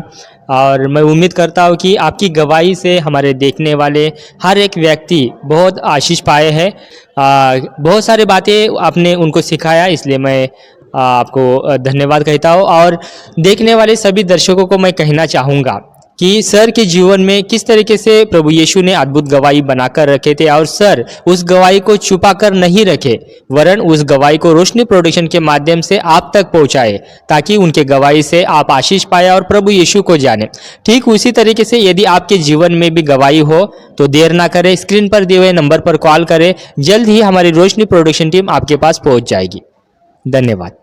और मैं उम्मीद करता हूँ कि आपकी गवाही से हमारे देखने वाले हर एक व्यक्ति बहुत आशीष पाए हैं। बहुत सारी बातें आपने उनको सिखाया, इसलिए मैं आपको धन्यवाद कहता हूँ। और देखने वाले सभी दर्शकों को मैं कहना चाहूँगा कि सर के जीवन में किस तरीके से प्रभु यीशु ने अद्भुत गवाही बनाकर रखे थे और सर उस गवाही को छुपा कर नहीं रखे, वरन उस गवाही को रोशनी प्रोडक्शन के माध्यम से आप तक पहुंचाए, ताकि उनके गवाही से आप आशीष पाए और प्रभु यीशु को जाने। ठीक उसी तरीके से यदि आपके जीवन में भी गवाही हो तो देर ना करें, स्क्रीन पर दिए हुए नंबर पर कॉल करें। जल्द ही हमारी रोशनी प्रोडक्शन टीम आपके पास पहुंच जाएगी। धन्यवाद।